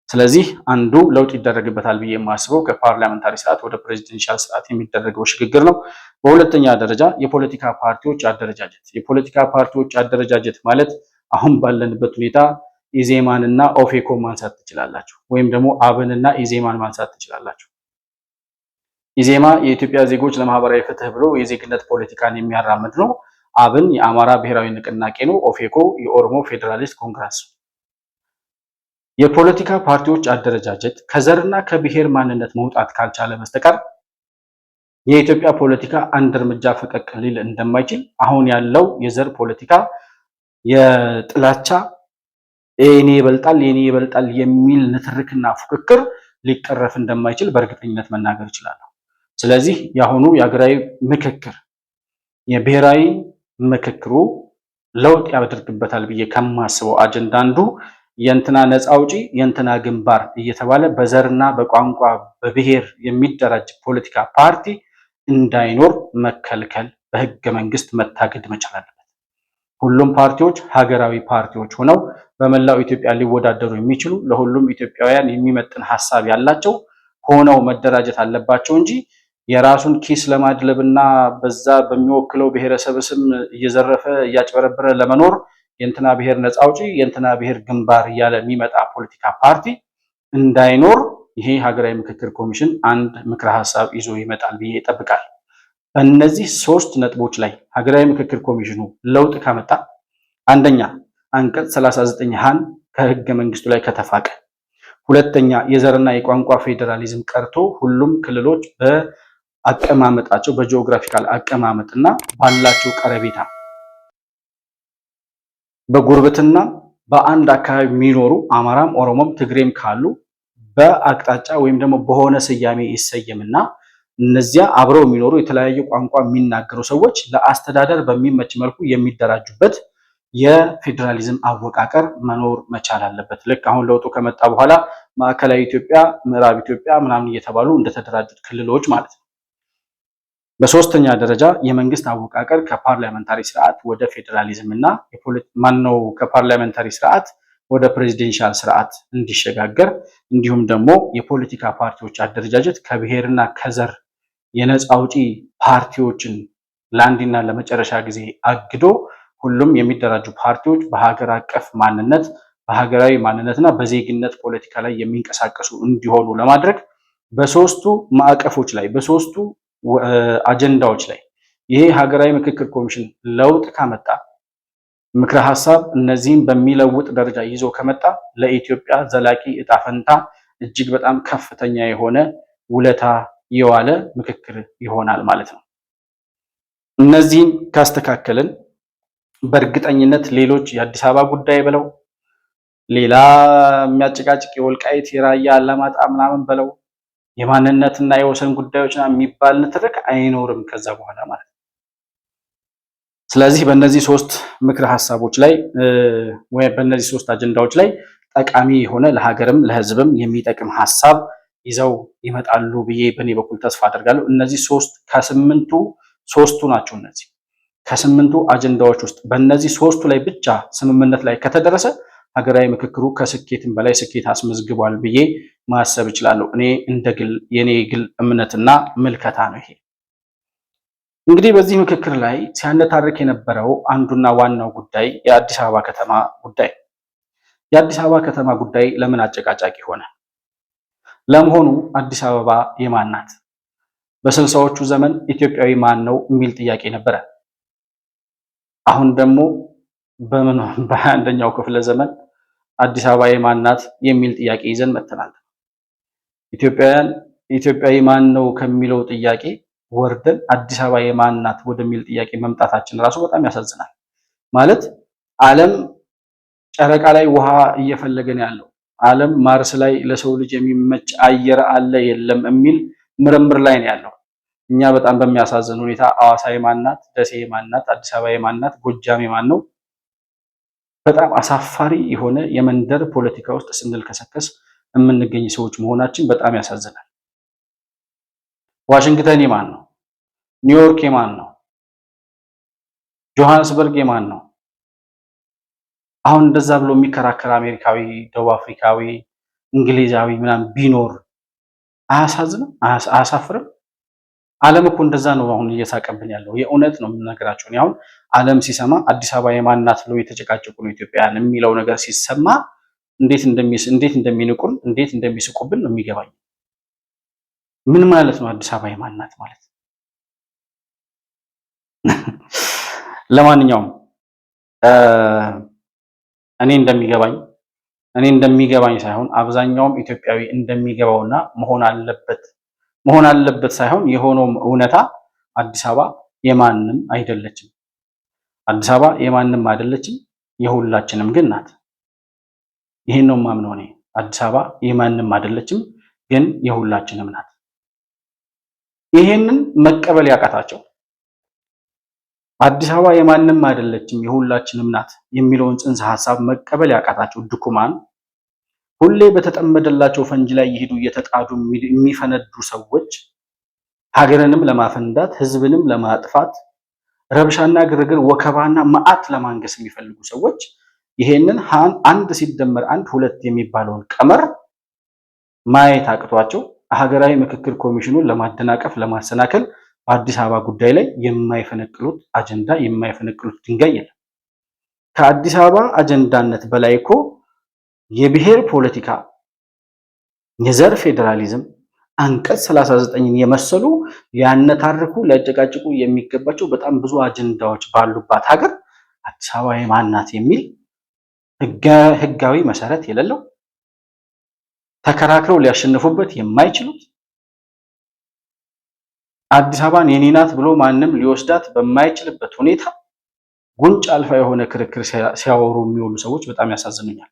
ስለዚህ አንዱ ለውጥ ይደረግበታል ብዬ የማስበው ከፓርላመንታሪ ስርዓት ወደ ፕሬዝዳንሻል ስርዓት የሚደረገው ሽግግር ነው። በሁለተኛ ደረጃ የፖለቲካ ፓርቲዎች አደረጃጀት። የፖለቲካ ፓርቲዎች አደረጃጀት ማለት አሁን ባለንበት ሁኔታ ኢዜማንና ኦፌኮ ማንሳት ትችላላችሁ፣ ወይም ደግሞ አብንና ኢዜማን ማንሳት ትችላላችሁ። ኢዜማ የኢትዮጵያ ዜጎች ለማህበራዊ ፍትህ ብሎ የዜግነት ፖለቲካን የሚያራምድ ነው። አብን የአማራ ብሔራዊ ንቅናቄ ነው። ኦፌኮ የኦሮሞ ፌዴራሊስት ኮንግረስ። የፖለቲካ ፓርቲዎች አደረጃጀት ከዘርና ከብሔር ማንነት መውጣት ካልቻለ በስተቀር የኢትዮጵያ ፖለቲካ አንድ እርምጃ ፈቀቅ ሊል እንደማይችል አሁን ያለው የዘር ፖለቲካ የጥላቻ የኔ ይበልጣል የሚል ንትርክና ፉክክር ሊቀረፍ እንደማይችል በእርግጠኝነት መናገር እችላለሁ። ስለዚህ የአሁኑ የሀገራዊ ምክክር የብሔራዊ ምክክሩ ለውጥ ያደርግበታል ብዬ ከማስበው አጀንዳ አንዱ የእንትና ነፃ አውጪ የእንትና ግንባር እየተባለ በዘርና በቋንቋ በብሔር የሚደራጅ ፖለቲካ ፓርቲ እንዳይኖር መከልከል በህገ መንግስት መታገድ መቻል አለበት። ሁሉም ፓርቲዎች ሀገራዊ ፓርቲዎች ሆነው በመላው ኢትዮጵያ ሊወዳደሩ የሚችሉ ለሁሉም ኢትዮጵያውያን የሚመጥን ሀሳብ ያላቸው ሆነው መደራጀት አለባቸው እንጂ የራሱን ኪስ ለማድለብና በዛ በሚወክለው ብሔረሰብ ስም እየዘረፈ እያጭበረበረ ለመኖር የእንትና ብሔር ነፃ አውጪ የእንትና ብሔር ግንባር እያለ የሚመጣ ፖለቲካ ፓርቲ እንዳይኖር ይሄ ሀገራዊ ምክክር ኮሚሽን አንድ ምክረ ሀሳብ ይዞ ይመጣል ብዬ ይጠብቃል። በእነዚህ 3 ነጥቦች ላይ ሀገራዊ ምክክር ኮሚሽኑ ለውጥ ካመጣ አንደኛ አንቀጽ 39 ሀን ከህገ መንግስቱ ላይ ከተፋቀ፣ ሁለተኛ የዘርና የቋንቋ ፌዴራሊዝም ቀርቶ ሁሉም ክልሎች በአቀማመጣቸው በጂኦግራፊካል አቀማመጥና ባላቸው ቀረቤታ በጉርብትና በአንድ አካባቢ የሚኖሩ አማራም፣ ኦሮሞም፣ ትግሬም ካሉ በአቅጣጫ ወይም ደግሞ በሆነ ስያሜ ይሰየምና እነዚያ አብረው የሚኖሩ የተለያየ ቋንቋ የሚናገሩ ሰዎች ለአስተዳደር በሚመች መልኩ የሚደራጁበት የፌዴራሊዝም አወቃቀር መኖር መቻል አለበት። ልክ አሁን ለውጡ ከመጣ በኋላ ማዕከላዊ ኢትዮጵያ፣ ምዕራብ ኢትዮጵያ ምናምን እየተባሉ እንደተደራጁት ክልሎች ማለት ነው። በሶስተኛ ደረጃ የመንግስት አወቃቀር ከፓርላሜንታሪ ስርዓት ወደ ፌዴራሊዝም እና ከፓርላሜንታሪ ስርዓት ወደ ፕሬዚደንሻል ስርዓት እንዲሸጋገር እንዲሁም ደግሞ የፖለቲካ ፓርቲዎች አደረጃጀት ከብሔርና ከዘር የነፃ አውጪ ፓርቲዎችን ለአንድና ለመጨረሻ ጊዜ አግዶ ሁሉም የሚደራጁ ፓርቲዎች በሀገር አቀፍ ማንነት በሀገራዊ ማንነትና በዜግነት ፖለቲካ ላይ የሚንቀሳቀሱ እንዲሆኑ ለማድረግ በሶስቱ ማዕቀፎች ላይ በሶስቱ አጀንዳዎች ላይ ይሄ ሀገራዊ ምክክር ኮሚሽን ለውጥ ካመጣ ምክረ ሀሳብ እነዚህም በሚለውጥ ደረጃ ይዞ ከመጣ ለኢትዮጵያ ዘላቂ እጣ ፈንታ እጅግ በጣም ከፍተኛ የሆነ ውለታ የዋለ ምክክር ይሆናል ማለት ነው። እነዚህን ካስተካከልን በእርግጠኝነት ሌሎች የአዲስ አበባ ጉዳይ ብለው ሌላ የሚያጨቃጭቅ የወልቃይት የራያ አላማጣ ምናምን ብለው የማንነትና የወሰን ጉዳዮች የሚባል ንትርክ አይኖርም ከዛ በኋላ ማለት ነው። ስለዚህ በእነዚህ ሶስት ምክረ ሀሳቦች ላይ ወይ በእነዚህ ሶስት አጀንዳዎች ላይ ጠቃሚ የሆነ ለሀገርም ለሕዝብም የሚጠቅም ሀሳብ ይዘው ይመጣሉ ብዬ በእኔ በኩል ተስፋ አደርጋለሁ። እነዚህ ከስምንቱ ሶስቱ ናቸው። እነዚህ ከስምንቱ አጀንዳዎች ውስጥ በእነዚህ ሶስቱ ላይ ብቻ ስምምነት ላይ ከተደረሰ ሀገራዊ ምክክሩ ከስኬትም በላይ ስኬት አስመዝግቧል ብዬ ማሰብ እችላለሁ። እኔ እንደ ግል የኔ ግል እምነትና ምልከታ ነው ይሄ። እንግዲህ በዚህ ምክክር ላይ ሲያነታርክ የነበረው አንዱና ዋናው ጉዳይ የአዲስ አበባ ከተማ ጉዳይ። የአዲስ አበባ ከተማ ጉዳይ ለምን አጨቃጫቂ ሆነ? ለመሆኑ አዲስ አበባ የማን ናት? በስልሳዎቹ ዘመን ኢትዮጵያዊ ማን ነው የሚል ጥያቄ ነበረ። አሁን ደግሞ በ21ኛው ክፍለ ዘመን አዲስ አበባ የማን ናት የሚል ጥያቄ ይዘን መጥተናል። ኢትዮጵያዊ ማን ነው ከሚለው ጥያቄ ወርደን አዲስ አበባ የማን ናት ወደሚል ጥያቄ መምጣታችን ራሱ በጣም ያሳዝናል። ማለት ዓለም ጨረቃ ላይ ውሃ እየፈለገን ያለው ዓለም ማርስ ላይ ለሰው ልጅ የሚመች አየር አለ የለም የሚል ምርምር ላይ ነው ያለው። እኛ በጣም በሚያሳዝን ሁኔታ ሐዋሳ የማን ናት፣ ደሴ የማን ናት፣ አዲስ አበባ የማን ናት፣ ጎጃም የማን ነው፣ በጣም አሳፋሪ የሆነ የመንደር ፖለቲካ ውስጥ ስንልከሰከስ የምንገኝ ሰዎች መሆናችን በጣም ያሳዝናል። ዋሽንግተን የማን ነው? ኒውዮርክ የማን ነው? ጆሃንስበርግ የማን ነው? አሁን እንደዛ ብሎ የሚከራከር አሜሪካዊ፣ ደቡብ አፍሪካዊ፣ እንግሊዛዊ ምናምን ቢኖር አያሳዝንም? አያሳፍርም? ዓለም እኮ እንደዛ ነው አሁን እየሳቀብን ያለው። የእውነት ነው የምነግራቸው። አሁን ዓለም ሲሰማ አዲስ አበባ የማን ናት ብለው የተጨቃጨቁ ነው ኢትዮጵያውያን የሚለው ነገር ሲሰማ እንዴት እንደሚንቁን እንዴት እንደሚስቁብን ነው የሚገባኝ። ምን ማለት ነው አዲስ አበባ የማን ናት ማለት? ለማንኛውም እኔ እንደሚገባኝ ሳይሆን አብዛኛውም ኢትዮጵያዊ እንደሚገባውና መሆን አለበት ሳይሆን የሆነው እውነታ አዲስ አበባ የማንም አይደለችም። አዲስ አበባ የማንም አይደለችም፣ የሁላችንም ግን ናት። ይሄን ነው የማምነው እኔ። አዲስ አበባ የማንም አይደለችም፣ ግን የሁላችንም ናት። ይሄንን መቀበል ያቃታቸው አዲስ አበባ የማንም አይደለችም የሁላችንም ናት የሚለውን ጽንሰ ሐሳብ መቀበል ያቃታቸው ድኩማን ሁሌ በተጠመደላቸው ፈንጅ ላይ ይሄዱ እየተጣዱ የሚፈነዱ ሰዎች ሀገርንም ለማፈንዳት ሕዝብንም ለማጥፋት ረብሻና ግርግር ወከባና መዓት ለማንገስ የሚፈልጉ ሰዎች ይሄንን አንድ ሲደመር አንድ ሁለት የሚባለውን ቀመር ማየት አቅቷቸው ሀገራዊ ምክክር ኮሚሽኑን ለማደናቀፍ ለማሰናከል በአዲስ አበባ ጉዳይ ላይ የማይፈነቅሉት አጀንዳ የማይፈነቅሉት ድንጋይ የለም። ከአዲስ አበባ አጀንዳነት በላይ እኮ የብሔር ፖለቲካ፣ የዘር ፌዴራሊዝም፣ አንቀጽ 39ን የመሰሉ ሊያነታርኩ ሊያጨቃጭቁ የሚገባቸው በጣም ብዙ አጀንዳዎች ባሉባት ሀገር አዲስ አበባ የማን ናት የሚል ህጋዊ መሰረት የሌለው ተከራክረው ሊያሸንፉበት የማይችሉት አዲስ አበባን የኔ ናት ብሎ ማንም ሊወስዳት በማይችልበት ሁኔታ ጉንጭ አልፋ የሆነ ክርክር ሲያወሩ የሚውሉ ሰዎች በጣም ያሳዝኑኛል።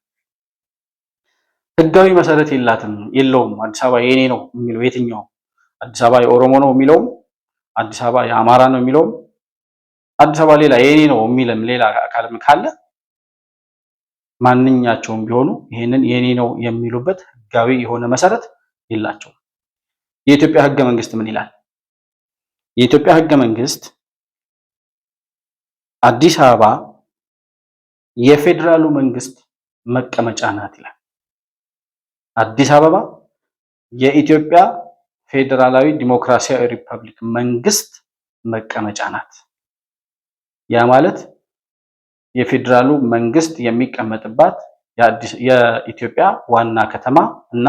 ህጋዊ መሰረት የለውም። አዲስ አበባ የኔ ነው የሚለው የትኛው? አዲስ አበባ የኦሮሞ ነው የሚለውም፣ አዲስ አበባ የአማራ ነው የሚለውም፣ አዲስ አበባ ሌላ የኔ ነው የሚልም ሌላ አካልም ካለ ማንኛቸውም ቢሆኑ ይሄንን የኔ ነው የሚሉበት ህጋዊ የሆነ መሰረት የላቸውም። የኢትዮጵያ ህገ መንግስት ምን ይላል? የኢትዮጵያ ህገ መንግስት አዲስ አበባ የፌዴራሉ መንግስት መቀመጫ ናት ይላል። አዲስ አበባ የኢትዮጵያ ፌዴራላዊ ዲሞክራሲያዊ ሪፐብሊክ መንግስት መቀመጫ ናት። ያ ማለት የፌዴራሉ መንግስት የሚቀመጥባት የኢትዮጵያ ዋና ከተማ እና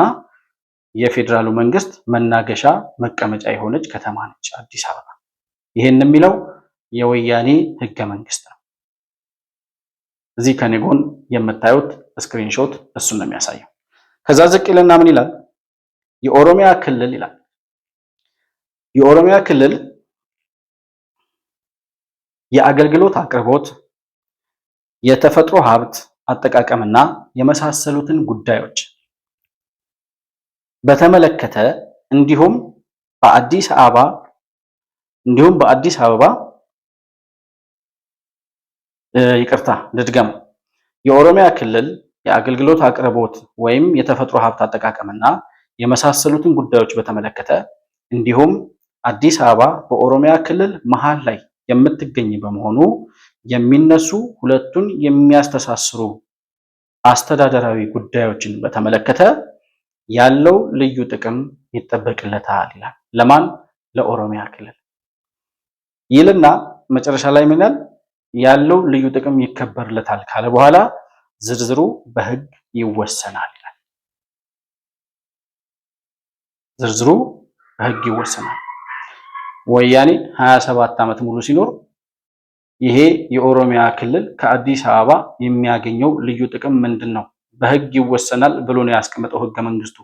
የፌዴራሉ መንግስት መናገሻ መቀመጫ የሆነች ከተማ ነች አዲስ አበባ። ይሄን የሚለው የወያኔ ህገ መንግስት ነው። እዚህ ከኔ ጎን የምታዩት ስክሪንሾት እሱን ነው የሚያሳየው። ከዛ ዝቅ ይልና ምን ይላል? የኦሮሚያ ክልል ይላል። የኦሮሚያ ክልል የአገልግሎት አቅርቦት፣ የተፈጥሮ ሀብት አጠቃቀምና የመሳሰሉትን ጉዳዮች በተመለከተ እንዲሁም በአዲስ አበባ የኦሮሚያ ክልል የአገልግሎት አቅርቦት ወይም የተፈጥሮ ሀብት አጠቃቀምና የመሳሰሉትን ጉዳዮች በተመለከተ እንዲሁም አዲስ አበባ በኦሮሚያ ክልል መሃል ላይ የምትገኝ በመሆኑ የሚነሱ ሁለቱን የሚያስተሳስሩ አስተዳደራዊ ጉዳዮችን በተመለከተ ያለው ልዩ ጥቅም ይጠበቅለታል ይላል። ለማን? ለኦሮሚያ ክልል ይልና መጨረሻ ላይ ምን ይላል? ያለው ልዩ ጥቅም ይከበርለታል ካለ በኋላ ዝርዝሩ በህግ ይወሰናል ይላል። ዝርዝሩ በህግ ይወሰናል። ወያኔ 27 ዓመት ሙሉ ሲኖር ይሄ የኦሮሚያ ክልል ከአዲስ አበባ የሚያገኘው ልዩ ጥቅም ምንድነው? በህግ ይወሰናል ብሎ ነው ያስቀመጠው ህገ መንግስቱ።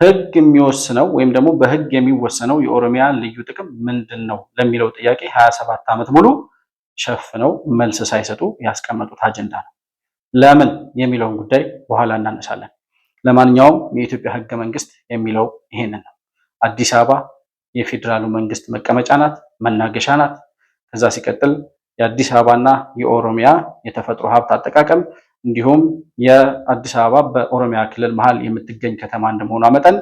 ህግ የሚወስነው ወይም ደግሞ በህግ የሚወሰነው የኦሮሚያ ልዩ ጥቅም ምንድነው ለሚለው ጥያቄ 27 ዓመት ሙሉ ሸፍነው መልስ ሳይሰጡ ያስቀመጡት አጀንዳ ነው። ለምን የሚለውን ጉዳይ በኋላ እናነሳለን። ለማንኛውም የኢትዮጵያ ህገ መንግስት የሚለው ይሄንን ነው። አዲስ አበባ የፌዴራሉ መንግስት መቀመጫ ናት፣ መናገሻ ናት። ከዛ ሲቀጥል የአዲስ አበባና የኦሮሚያ የተፈጥሮ ሀብት አጠቃቀም እንዲሁም የአዲስ አበባ በኦሮሚያ ክልል መሃል የምትገኝ ከተማ እንደመሆኗ መጠን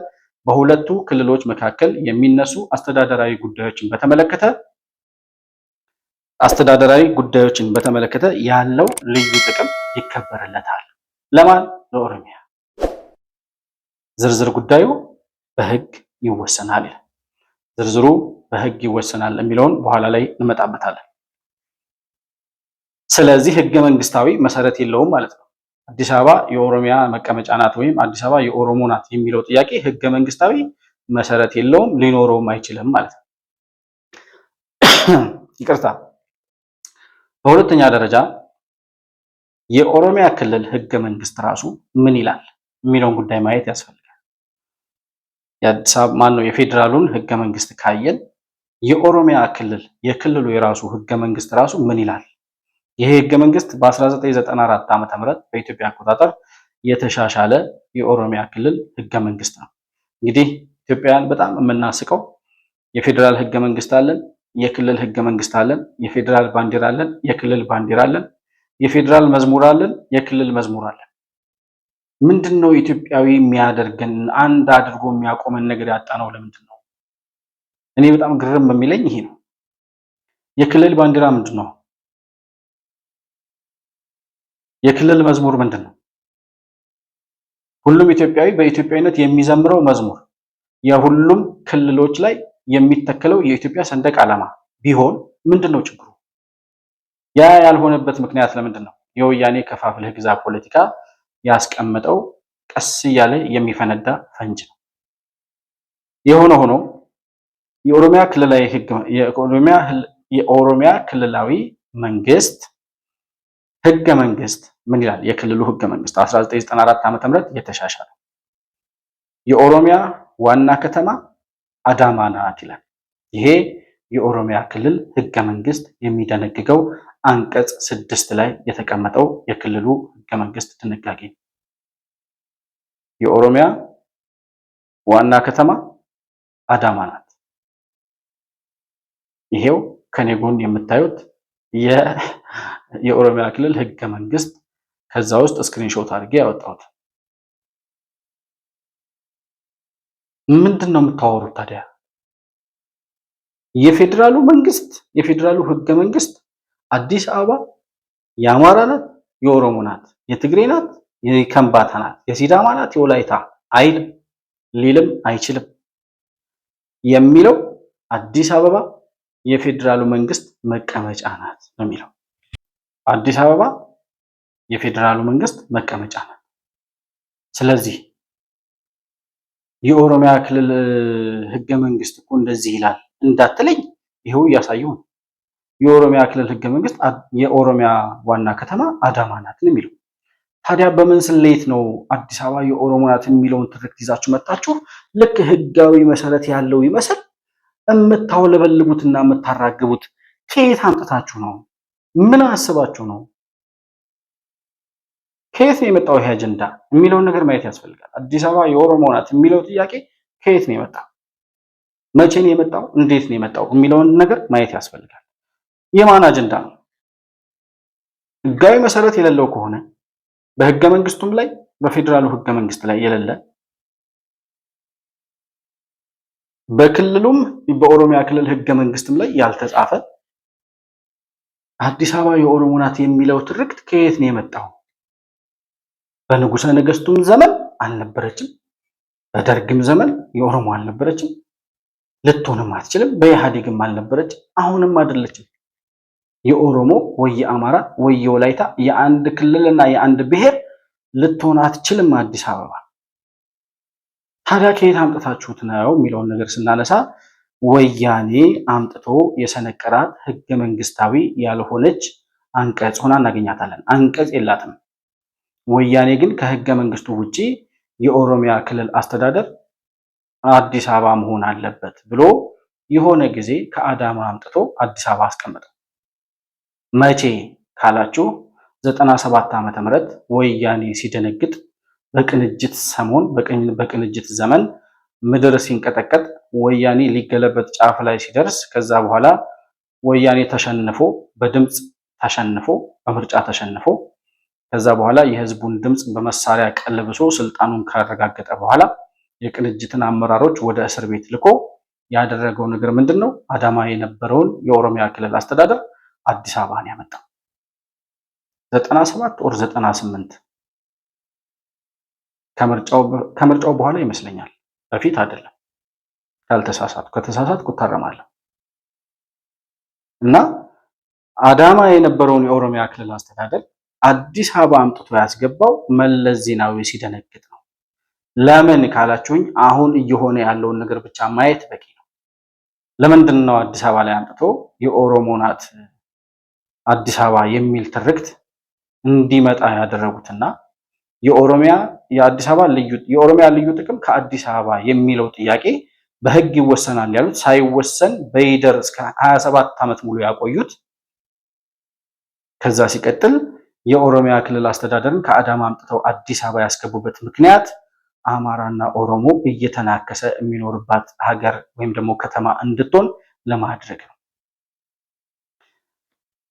በሁለቱ ክልሎች መካከል የሚነሱ አስተዳደራዊ ጉዳዮችን በተመለከተ ያለው ልዩ ጥቅም ይከበርለታል። ለማን? ለኦሮሚያ። ዝርዝር ጉዳዩ በህግ ይወሰናል ይላል። ዝርዝሩ በህግ ይወሰናል የሚለውን በኋላ ላይ እንመጣበታለን። ስለዚህ ህገ መንግስታዊ መሰረት የለውም ማለት ነው። አዲስ አበባ የኦሮሚያ መቀመጫ ናት ወይም አዲስ አበባ የኦሮሞ ናት የሚለው ጥያቄ ህገ መንግስታዊ መሰረት የለውም፣ ሊኖረውም አይችልም ማለት ነው። ይቅርታ። በሁለተኛ ደረጃ የኦሮሚያ ክልል ህገ መንግስት ራሱ ምን ይላል የሚለውን ጉዳይ ማየት ያስፈልጋል። የአዲስ አበባ የፌዴራሉን ህገ መንግስት ካየን የኦሮሚያ ክልል የክልሉ የራሱ ህገ መንግስት ራሱ ምን ይላል? ይሄ ህገ መንግስት በ1994 ዓ.ም በኢትዮጵያ አቆጣጠር የተሻሻለ የኦሮሚያ ክልል ህገ መንግስት ነው። እንግዲህ ኢትዮጵያውያን በጣም የምናስቀው የፌዴራል ህገ መንግስት አለን፣ የክልል ህገ መንግስት አለን፣ የፌዴራል ባንዲራ አለን፣ የክልል ባንዲራ አለን፣ የፌዴራል መዝሙር አለን፣ የክልል መዝሙር አለን። ምንድነው ኢትዮጵያዊ የሚያደርገን አንድ አድርጎ የሚያቆመን ነገር ያጣነው ለምንድን ነው? እኔ በጣም ግርም የሚለኝ ይሄ ነው። የክልል ባንዲራ ምንድነው? የክልል መዝሙር ምንድነው? ሁሉም ኢትዮጵያዊ በኢትዮጵያዊነት የሚዘምረው መዝሙር የሁሉም ክልሎች ላይ የሚተከለው የኢትዮጵያ ሰንደቅ ዓላማ ቢሆን ምንድነው ችግሩ? ያ ያልሆነበት ምክንያት ለምንድን ነው? የወያኔ ከፋፍለህ ግዛ ፖለቲካ ያስቀመጠው ቀስ እያለ የሚፈነዳ ፈንጅ ነው። የሆነ ሆኖ የኦሮሚያ ክልላዊ መንግስት ህገ መንግስት ምን ይላል? የክልሉ ህገ መንግስት 1994 ዓ.ም የተሻሻለ የኦሮሚያ ዋና ከተማ አዳማ ናት ይላል። ይሄ የኦሮሚያ ክልል ህገ መንግስት የሚደነግገው አንቀጽ 6 ላይ የተቀመጠው የክልሉ ህገ መንግስት ድንጋጌ ነው። የኦሮሚያ ዋና ከተማ አዳማ ናት። ይሄው ከኔ ጎን የምታዩት የኦሮሚያ ክልል ህገ መንግስት ከዛ ውስጥ ስክሪንሾት አድርጌ ያወጣሁት። ምንድን ነው የምታወሩት ታዲያ? የፌዴራሉ መንግስት የፌዴራሉ ህገ መንግስት አዲስ አበባ የአማራ ናት፣ የኦሮሞ ናት፣ የትግሬ ናት፣ የከምባታ ናት፣ የሲዳማ ናት፣ የወላይታ አይልም፣ ሊልም አይችልም። የሚለው አዲስ አበባ የፌዴራሉ መንግስት መቀመጫ ናት ነው የሚለው። አዲስ አበባ የፌዴራሉ መንግስት መቀመጫ ናት። ስለዚህ የኦሮሚያ ክልል ህገ መንግስት እኮ እንደዚህ ይላል እንዳትለኝ ይሄው እያሳየው ነው። የኦሮሚያ ክልል ህገ መንግስት የኦሮሚያ ዋና ከተማ አዳማ ናት ነው የሚለው። ታዲያ በምን ስሌት ነው አዲስ አበባ የኦሮሞ ናት የሚለውን ትርክት ይዛችሁ መጣችሁ? ልክ ህጋዊ መሰረት ያለው ይመስል የምታውለበልቡትና የምታራግቡት ከየት አምጥታችሁ ነው? ምን አስባችሁ ነው? ከየት ነው የመጣው ይሄ አጀንዳ የሚለውን ነገር ማየት ያስፈልጋል። አዲስ አበባ የኦሮሞ ናት የሚለው ጥያቄ ከየት ነው የመጣው? መቼ ነው የመጣው? እንዴት ነው የመጣው የሚለውን ነገር ማየት ያስፈልጋል። የማን አጀንዳ ነው? ህጋዊ መሰረት የሌለው ከሆነ በህገ መንግስቱም ላይ በፌዴራሉ ህገ መንግስት ላይ የሌለ በክልሉም በኦሮሚያ ክልል ህገ መንግስትም ላይ ያልተጻፈ አዲስ አበባ የኦሮሞ ናት የሚለው ትርክት ከየት ነው የመጣው? በንጉሠ ነገስቱም ዘመን አልነበረችም። በደርግም ዘመን የኦሮሞ አልነበረችም፣ ልትሆንም አትችልም። በኢህአዴግም አልነበረችም፣ አሁንም አይደለችም። የኦሮሞ ወይ የአማራ ወይ የወላይታ የአንድ ክልልና የአንድ ብሔር ልትሆን አትችልም አዲስ አበባ። ታዲያ ከየት አምጥታችሁት ነው የሚለውን ነገር ስናነሳ ወያኔ አምጥቶ የሰነቀራት ህገ መንግስታዊ ያልሆነች አንቀጽ ሆና እናገኛታለን። አንቀጽ የላትም። ወያኔ ግን ከህገ መንግስቱ ውጪ የኦሮሚያ ክልል አስተዳደር አዲስ አበባ መሆን አለበት ብሎ የሆነ ጊዜ ከአዳማ አምጥቶ አዲስ አበባ አስቀመጠው። መቼ ካላችሁ 97 ዓመተ ምህረት ወያኔ ሲደነግጥ በቅንጅት ሰሞን በቅንጅት ዘመን ምድር ሲንቀጠቀጥ ወያኔ ሊገለበጥ ጫፍ ላይ ሲደርስ ከዛ በኋላ ወያኔ ተሸንፎ በድምፅ ተሸንፎ በምርጫ ተሸንፎ ከዛ በኋላ የህዝቡን ድምፅ በመሳሪያ ቀልብሶ ስልጣኑን ካረጋገጠ በኋላ የቅንጅትን አመራሮች ወደ እስር ቤት ልኮ ያደረገው ነገር ምንድነው? አዳማ የነበረውን የኦሮሚያ ክልል አስተዳደር አዲስ አበባን ያመጣው 97 ወር 98 ከምርጫው በኋላ ይመስለኛል፣ በፊት አይደለም። ካልተሳሳትኩ ከተሳሳትኩ እታረማለሁ። እና አዳማ የነበረውን የኦሮሚያ ክልል አስተዳደር አዲስ አበባ አምጥቶ ያስገባው መለስ ዜናዊ ሲደነግጥ ነው። ለምን ካላችሁኝ አሁን እየሆነ ያለውን ነገር ብቻ ማየት በቂ ነው። ለምንድን ነው አዲስ አበባ ላይ አምጥቶ የኦሮሞ ናት አዲስ አበባ የሚል ትርክት እንዲመጣ ያደረጉትና የኦሮሚያ ልዩ ጥቅም ከአዲስ አበባ የሚለው ጥያቄ በህግ ይወሰናል ያሉት ሳይወሰን በይደር እስከ 27 ዓመት ሙሉ ያቆዩት። ከዛ ሲቀጥል የኦሮሚያ ክልል አስተዳደርን ከአዳማ አምጥተው አዲስ አበባ ያስገቡበት ምክንያት አማራና ኦሮሞ እየተናከሰ የሚኖርባት ሀገር ወይም ደግሞ ከተማ እንድትሆን ለማድረግ ነው።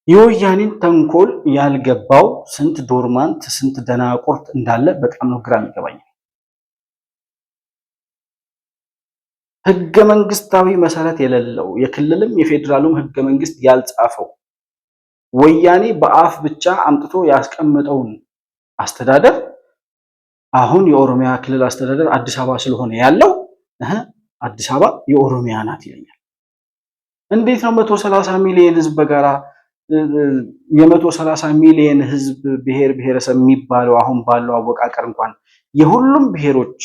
የወያኔን ተንኮል ያልገባው ስንት ዶርማንት ስንት ደናቁርት እንዳለ በጣም ነው ግራ የሚገባኝ። ህገ መንግስታዊ መሰረት የሌለው የክልልም የፌዴራሉም ህገ መንግስት ያልጻፈው ወያኔ በአፍ ብቻ አምጥቶ ያስቀመጠውን አስተዳደር አሁን የኦሮሚያ ክልል አስተዳደር አዲስ አበባ ስለሆነ ያለው አዲስ አበባ የኦሮሚያ ናት ይለኛል። እንዴት ነው 130 ሚሊዮን ህዝብ በጋራ የ130 ሚሊዮን ህዝብ ብሔር ብሔረሰብ የሚባለው አሁን ባለው አወቃቀር እንኳን የሁሉም ብሔሮች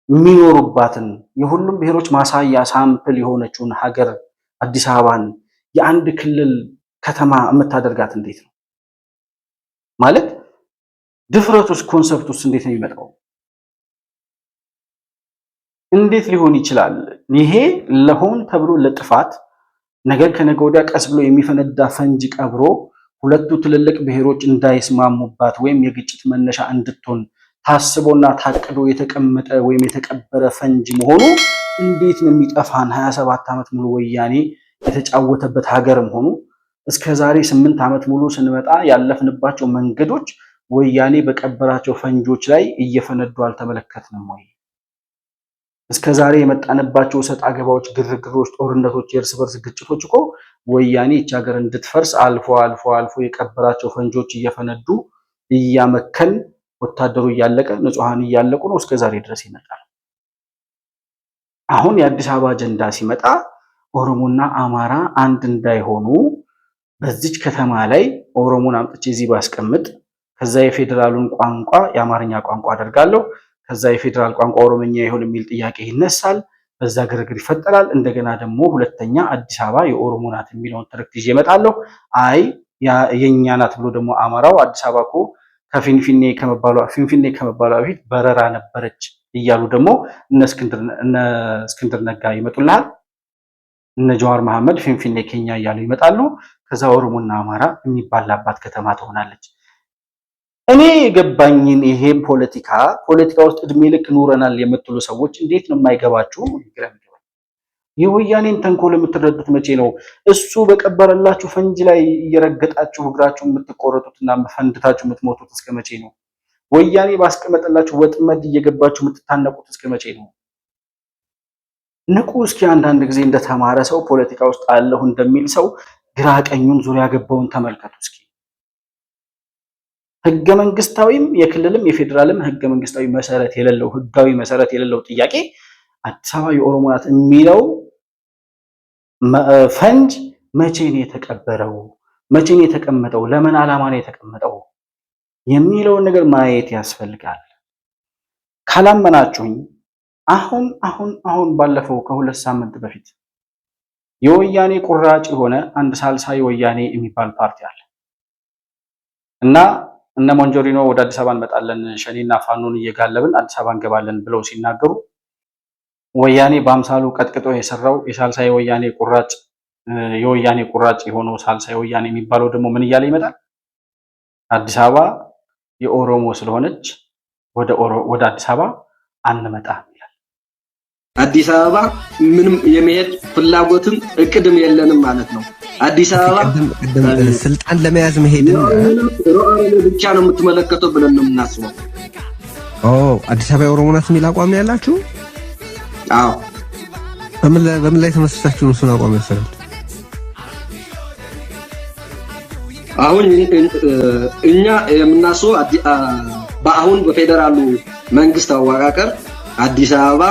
የሚኖሩባትን የሁሉም ብሔሮች ማሳያ ሳምፕል የሆነችውን ሀገር አዲስ አበባን የአንድ ክልል ከተማ የምታደርጋት እንዴት ነው? ድፍረቱስ ኮንሰፕቱስ እንዴት ነው የሚመጣው? እንዴት ሊሆን ይችላል? ይሄ ለሆን ተብሎ ለጥፋት ነገር ከነገ ወዲያ ቀስ ብሎ የሚፈነዳ ፈንጅ ቀብሮ ሁለቱ ትልልቅ ብሔሮች እንዳይስማሙባት ወይም የግጭት መነሻ እንድትሆን ታስቦና ታቅዶ የተቀመጠ ወይም የተቀበረ ፈንጅ መሆኑ እንዴት ነው የሚጠፋን? 27 ዓመት ሙሉ ወያኔ የተጫወተበት ሀገር መሆኑ እስከ ዛሬ 8 ዓመት ሙሉ ስንመጣ ያለፍንባቸው መንገዶች ወያኔ በቀበራቸው ፈንጆች ላይ እየፈነዱ አልተመለከትንም ወይ? እስከ ዛሬ የመጣንባቸው ሰጥ አገባዎች፣ ግርግሮች፣ ጦርነቶች፣ የእርስ በርስ ግጭቶች እኮ ወያኔ ይህች ሀገር እንድትፈርስ አልፎ የቀበራቸው ፈንጆች እየፈነዱ እያመከን ወታደሩ እያለቀ ንጹሃን እያለቁ ነው እስከ ዛሬ ድረስ ይመጣል። አሁን የአዲስ አበባ አጀንዳ ሲመጣ ኦሮሞና አማራ አንድ እንዳይሆኑ በዚች ከተማ ላይ ኦሮሞን አምጥቼ እዚህ ባስቀምጥ ከዛ የፌዴራሉን ቋንቋ የአማርኛ ቋንቋ አደርጋለሁ ከዛ የፌዴራል ቋንቋ ኦሮምኛ ይሁን የሚል ጥያቄ ይነሳል። በዛ ግርግር ይፈጠራል። እንደገና ደግሞ ሁለተኛ አዲስ አበባ የኦሮሞ ናት የሚለውን ትርክት ይዤ እመጣለሁ። አይ የኛ ናት ብሎ ደግሞ አማራው አዲስ አበባ እኮ ከፊንፊኔ ከመባሏ በፊት በረራ ነበረች እያሉ ደግሞ እነ እስክንድር ነጋ ይመጡልሃል። እነ ጀዋር መሐመድ ፊንፊኔ ኬኛ እያሉ ይመጣሉ። ከዛ ኦሮሞና አማራ የሚባላባት ከተማ ትሆናለች። እኔ የገባኝን ይሄን ፖለቲካ ውስጥ እድሜ ልክ ኑረናል የምትሉ ሰዎች እንዴት ነው የማይገባችሁ? የወያኔን ተንኮል የምትረዱት መቼ ነው? እሱ በቀበረላችሁ ፈንጅ ላይ እየረገጣችሁ እግራችሁ የምትቆረጡትና ፈንድታችሁ የምትሞቱት እስከ መቼ ነው? ወያኔ ባስቀመጠላችሁ ወጥመድ እየገባችሁ የምትታነቁት እስከ መቼ ነው? ንቁ እስኪ። አንዳንድ ጊዜ እንደተማረ ሰው ፖለቲካ ውስጥ አለሁ እንደሚል ሰው ግራ ቀኙን ዙሪያ ገባውን ተመልከቱ እስኪ። ህገ መንግስታዊም የክልልም የፌዴራልም ህገ መንግስታዊ መሰረት የሌለው ህጋዊ መሰረት የሌለው ጥያቄ አዲስ አበባ የኦሮሞ ናት የሚለው ፈንጅ መቼ ነው የተቀበረው? መቼ ነው የተቀመጠው? ለምን ዓላማ ነው የተቀመጠው የሚለውን ነገር ማየት ያስፈልጋል። ካላመናችሁኝ አሁን ባለፈው ከ2 ሳምንት በፊት የወያኔ ቁራጭ የሆነ አንድ ሳልሳይ ወያኔ የሚባል ፓርቲ አለ እና እነ ሞንጆሪኖ ወደ አዲስ አበባ እንመጣለን ሸኔና ፋኖን እየጋለብን አዲስ አበባ እንገባለን ብለው ሲናገሩ ወያኔ በአምሳሉ ቀጥቅጦ የሰራው የሳልሳይ ወያኔ ቁራጭ የወያኔ ቁራጭ የሆነው ሳልሳይ ወያኔ የሚባለው ደግሞ ምን እያለ ይመጣል? አዲስ አበባ የኦሮሞ ስለሆነች ወደ አዲስ አበባ አንመጣም ይላል። አዲስ አበባ ምንም የመሄድ ፍላጎትም እቅድም የለንም ማለት ነው። አዲስ አበባ ስልጣን ለመያዝ መሄድ ብቻ ነው የምትመለከተው ብለን ነው የምናስበው። አዲስ አበባ የኦሮሞ ናት የሚል አቋም ያላችሁ? አዎ። በምን ላይ ተመስርታችሁ ነው እሱን አቋም ያሰራችሁት? አሁን እኛ የምናስበው በአሁን በፌዴራሉ መንግስት አወቃቀር አዲስ አበባ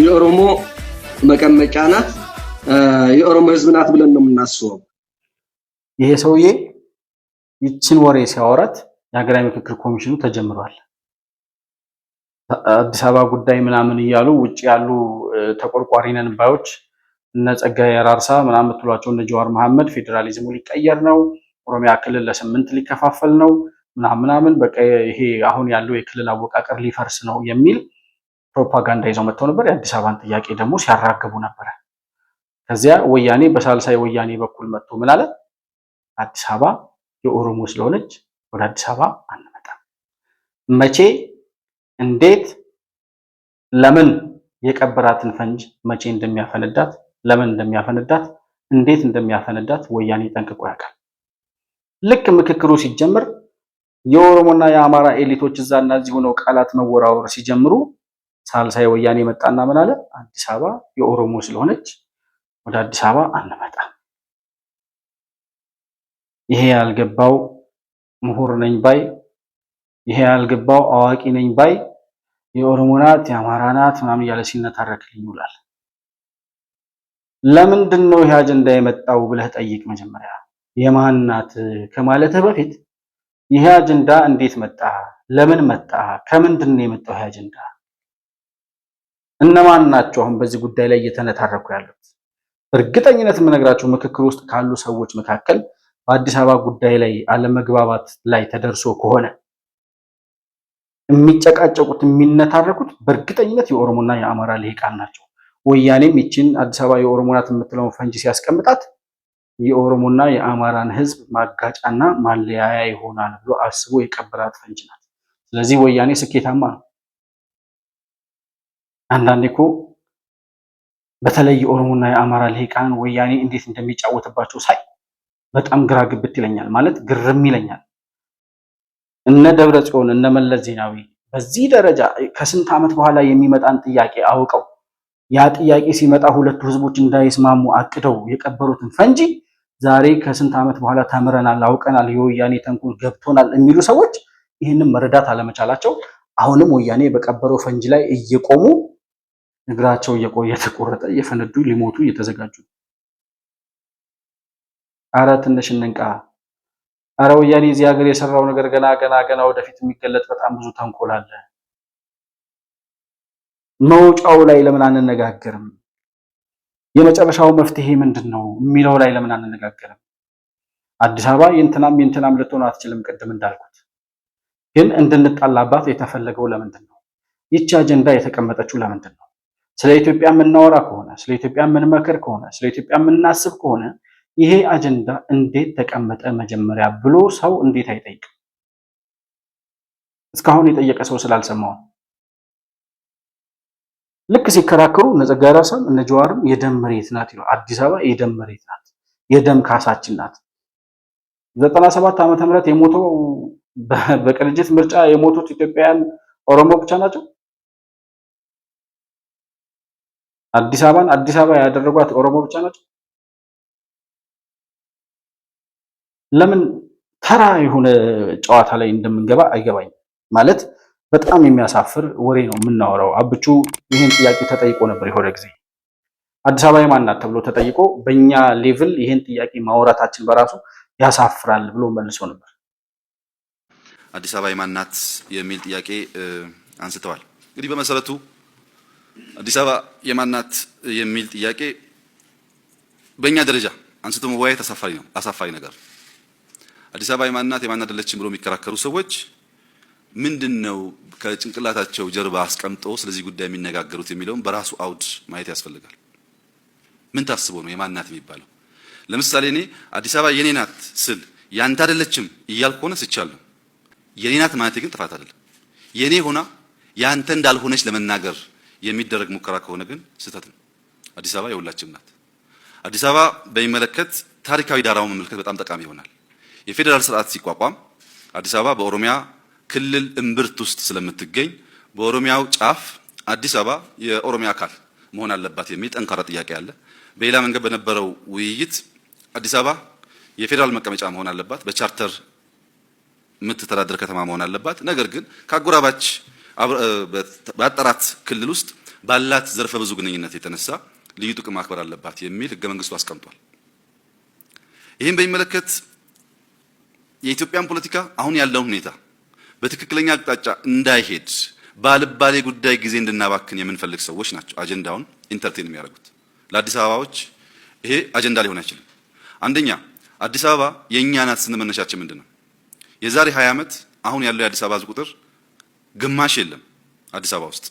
የኦሮሞ መቀመጫ ናት፣ የኦሮሞ ህዝብ ናት ብለን ነው የምናስበው። ይሄ ሰውዬ ይችን ወሬ ሲያወራት የሀገራዊ ምክክር ኮሚሽኑ ተጀምሯል። አዲስ አበባ ጉዳይ ምናምን እያሉ ውጭ ያሉ ተቆርቋሪ ነን ባዮች እነ ጸጋዬ አራርሳ ምናምን የምትሏቸው እነ ጀዋር መሐመድ ፌዴራሊዝሙ ሊቀየር ነው፣ ኦሮሚያ ክልል ለ8 ሊከፋፈል ነው ምናምን በቃ ይሄ አሁን ያለው የክልል አወቃቀር ሊፈርስ ነው የሚል ፕሮፓጋንዳ ይዘው መጥተው ነበር። የአዲስ አበባን ጥያቄ ደግሞ ሲያራግቡ ነበር። ከዚያ ወያኔ በሳልሳይ ወያኔ በኩል መጥቶ ምን አለ? አዲስ አበባ የኦሮሞ ስለሆነች ወደ አዲስ አበባ አንመጣም። መቼ፣ እንዴት፣ ለምን የቀበራትን ፈንጅ መቼ እንደሚያፈነዳት፣ ለምን እንደሚያፈነዳት፣ እንዴት እንደሚያፈነዳት ወያኔ ጠንቅቆ ያውቃል። ልክ ምክክሩ ሲጀምር የኦሮሞና የአማራ ኤሊቶች እዛና እዚህ ሆነው ቃላት መወራወር ሲጀምሩ ሳልሳይ ወያኔ መጣና ምን አለ? አዲስ አበባ የኦሮሞ ስለሆነች ወደ አዲስ አበባ አንመጣም። ይሄ ያልገባው ምሁር ነኝ ባይ፣ ይሄ ያልገባው አዋቂ ነኝ ባይ የኦሮሞ ናት የአማራ ናት ምናምን እያለ ሲነታረክልኝ ይውላል። ለምንድን ነው ይሄ አጀንዳ የመጣው ብለህ ጠይቅ መጀመሪያ። የማን ናት ከማለትህ በፊት ይሄ አጀንዳ እንዴት መጣ? ለምን መጣ? ከምንድን ነው የመጣው ይሄ አጀንዳ? እነማን ናቸው አሁን በዚህ ጉዳይ ላይ እየተነታረኩ ያሉት? እርግጠኝነት የምነግራችሁ ምክክር ውስጥ ካሉ ሰዎች መካከል በአዲስ አበባ ጉዳይ ላይ አለመግባባት ላይ ተደርሶ ከሆነ የሚጨቃጨቁት የሚነታረኩት በእርግጠኝነት የኦሮሞና የአማራ ልሂቃን ናቸው። ወያኔም ይችን አዲስ አበባ የኦሮሞ ናት የምትለውን ፈንጂ ሲያስቀምጣት የኦሮሞና የአማራን ህዝብ ማጋጫና ማለያያ ይሆናል ብሎ አስቦ የቀበራት ፈንጂ ናት። ስለዚህ ወያኔ ስኬታማ ነው። አንዳንዴ እኮ በተለይ የኦሮሞና የአማራ ልሂቃን ወያኔ እንዴት እንደሚጫወትባቸው ሳይ በጣም ግራ ግብት ይለኛል፣ ማለት ግርም ይለኛል። እነ ደብረ ጽዮን እነ መለስ ዜናዊ በዚህ ደረጃ ከስንት ዓመት በኋላ የሚመጣን ጥያቄ አውቀው ያ ጥያቄ ሲመጣ ሁለቱ ህዝቦች እንዳይስማሙ አቅደው የቀበሩትን ፈንጂ ዛሬ ከስንት ዓመት በኋላ ተምረናል፣ አውቀናል፣ የወያኔ ተንኮል ገብቶናል የሚሉ ሰዎች ይህንን መረዳት አለመቻላቸው አሁንም ወያኔ በቀበረው ፈንጂ ላይ እየቆሙ እግራቸው እየተቆረጠ እየፈነዱ ሊሞቱ እየተዘጋጁ። አረ ትንሽ እንንቃ። አረ ወያኔ እዚህ ሀገር የሰራው ነገር ገና ወደፊት የሚገለጥ በጣም ብዙ ተንኮል አለ። መውጫው ላይ ለምን አንነጋገርም? የመጨረሻው መፍትሄ ምንድነው የሚለው ላይ ለምን አንነጋገርም? አዲስ አበባ የእንትናም ልትሆን አትችልም። ቅድም እንዳልኩት ግን እንድንጣላባት የተፈለገው ለምንድን ነው? ይቺ አጀንዳ የተቀመጠችው ለምንድን ነው? ስለ ኢትዮጵያ የምናወራ ከሆነ፣ ስለ ኢትዮጵያ የምንመክር ከሆነ፣ ስለ ኢትዮጵያ የምናስብ ከሆነ ይሄ አጀንዳ እንዴት ተቀመጠ መጀመሪያ ብሎ ሰው እንዴት አይጠይቅም? እስካሁን የጠየቀ ሰው ስላልሰማው ልክ ሲከራከሩ እነ ጸጋዬ ራሳም እነ ጀዋርም የደም መሬት ናት ይላል። አዲስ አበባ የደም መሬት ናት፣ የደም ካሳችን ናት። 97 ዓመተ ምህረት የሞተው በቅንጅት ምርጫ የሞቱት ኢትዮጵያውያን ኦሮሞ ብቻ ናቸው። አዲስ አበባን አዲስ አበባ ያደረጓት ኦሮሞ ብቻ ናቸው። ለምን ተራ የሆነ ጨዋታ ላይ እንደምንገባ አይገባኝም። ማለት በጣም የሚያሳፍር ወሬ ነው የምናወራው። አብቹ ይህን ጥያቄ ተጠይቆ ነበር የሆነ ጊዜ አዲስ አበባ የማን ናት ተብሎ ተጠይቆ በእኛ ሌቭል ይህን ጥያቄ ማውራታችን በራሱ ያሳፍራል ብሎ መልሶ ነበር። አዲስ አበባ የማን ናት የሚል ጥያቄ አንስተዋል። እንግዲህ በመሰረቱ አዲስ አበባ የማን ናት የሚል ጥያቄ በእኛ ደረጃ አንስቶ መወያየት አሳፋሪ ነገር። አዲስ አበባ የማን ናት የማን አይደለችም ብሎ የሚከራከሩ ሰዎች ምንድነው ከጭንቅላታቸው ጀርባ አስቀምጦ ስለዚህ ጉዳይ የሚነጋገሩት የሚለውን በራሱ አውድ ማየት ያስፈልጋል። ምን ታስቦ ነው የማን ናት የሚባለው? ለምሳሌ እኔ አዲስ አበባ የኔ ናት ስል ያንተ አይደለችም እያልኩ ሆነ ስቻለሁ። የኔ ናት ማለት ግን ጥፋት አይደለም። የኔ ሆና ያንተ እንዳልሆነች ለመናገር የሚደረግ ሙከራ ከሆነ ግን ስህተት ነው። አዲስ አበባ የሁላችንም ናት። አዲስ አበባ በሚመለከት ታሪካዊ ዳራውን መመልከት በጣም ጠቃሚ ይሆናል። የፌዴራል ስርዓት ሲቋቋም አዲስ አበባ በኦሮሚያ ክልል እምብርት ውስጥ ስለምትገኝ በኦሮሚያው ጫፍ አዲስ አበባ የኦሮሚያ አካል መሆን አለባት የሚል ጠንካራ ጥያቄ አለ። በሌላ መንገድ በነበረው ውይይት አዲስ አበባ የፌዴራል መቀመጫ መሆን አለባት፣ በቻርተር የምትተዳደር ከተማ መሆን አለባት። ነገር ግን ከአጎራባች በአጠራት ክልል ውስጥ ባላት ዘርፈ ብዙ ግንኙነት የተነሳ ልዩ ጥቅም ማክበር አለባት የሚል ህገ መንግስቱ አስቀምጧል። ይህን በሚመለከት የኢትዮጵያን ፖለቲካ አሁን ያለውን ሁኔታ በትክክለኛ አቅጣጫ እንዳይሄድ ባልባሌ ጉዳይ ጊዜ እንድናባክን የምንፈልግ ሰዎች ናቸው አጀንዳውን ኢንተርቴን የሚያደርጉት። ለአዲስ አበባዎች ይሄ አጀንዳ ሊሆን አይችልም። አንደኛ አዲስ አበባ የእኛ ናት ስንል መነሻችን ምንድን ነው? የዛሬ 20 ዓመት አሁን ያለው የአዲስ አበባ ህዝብ ቁጥር ግማሽ የለም አዲስ አበባ ውስጥ።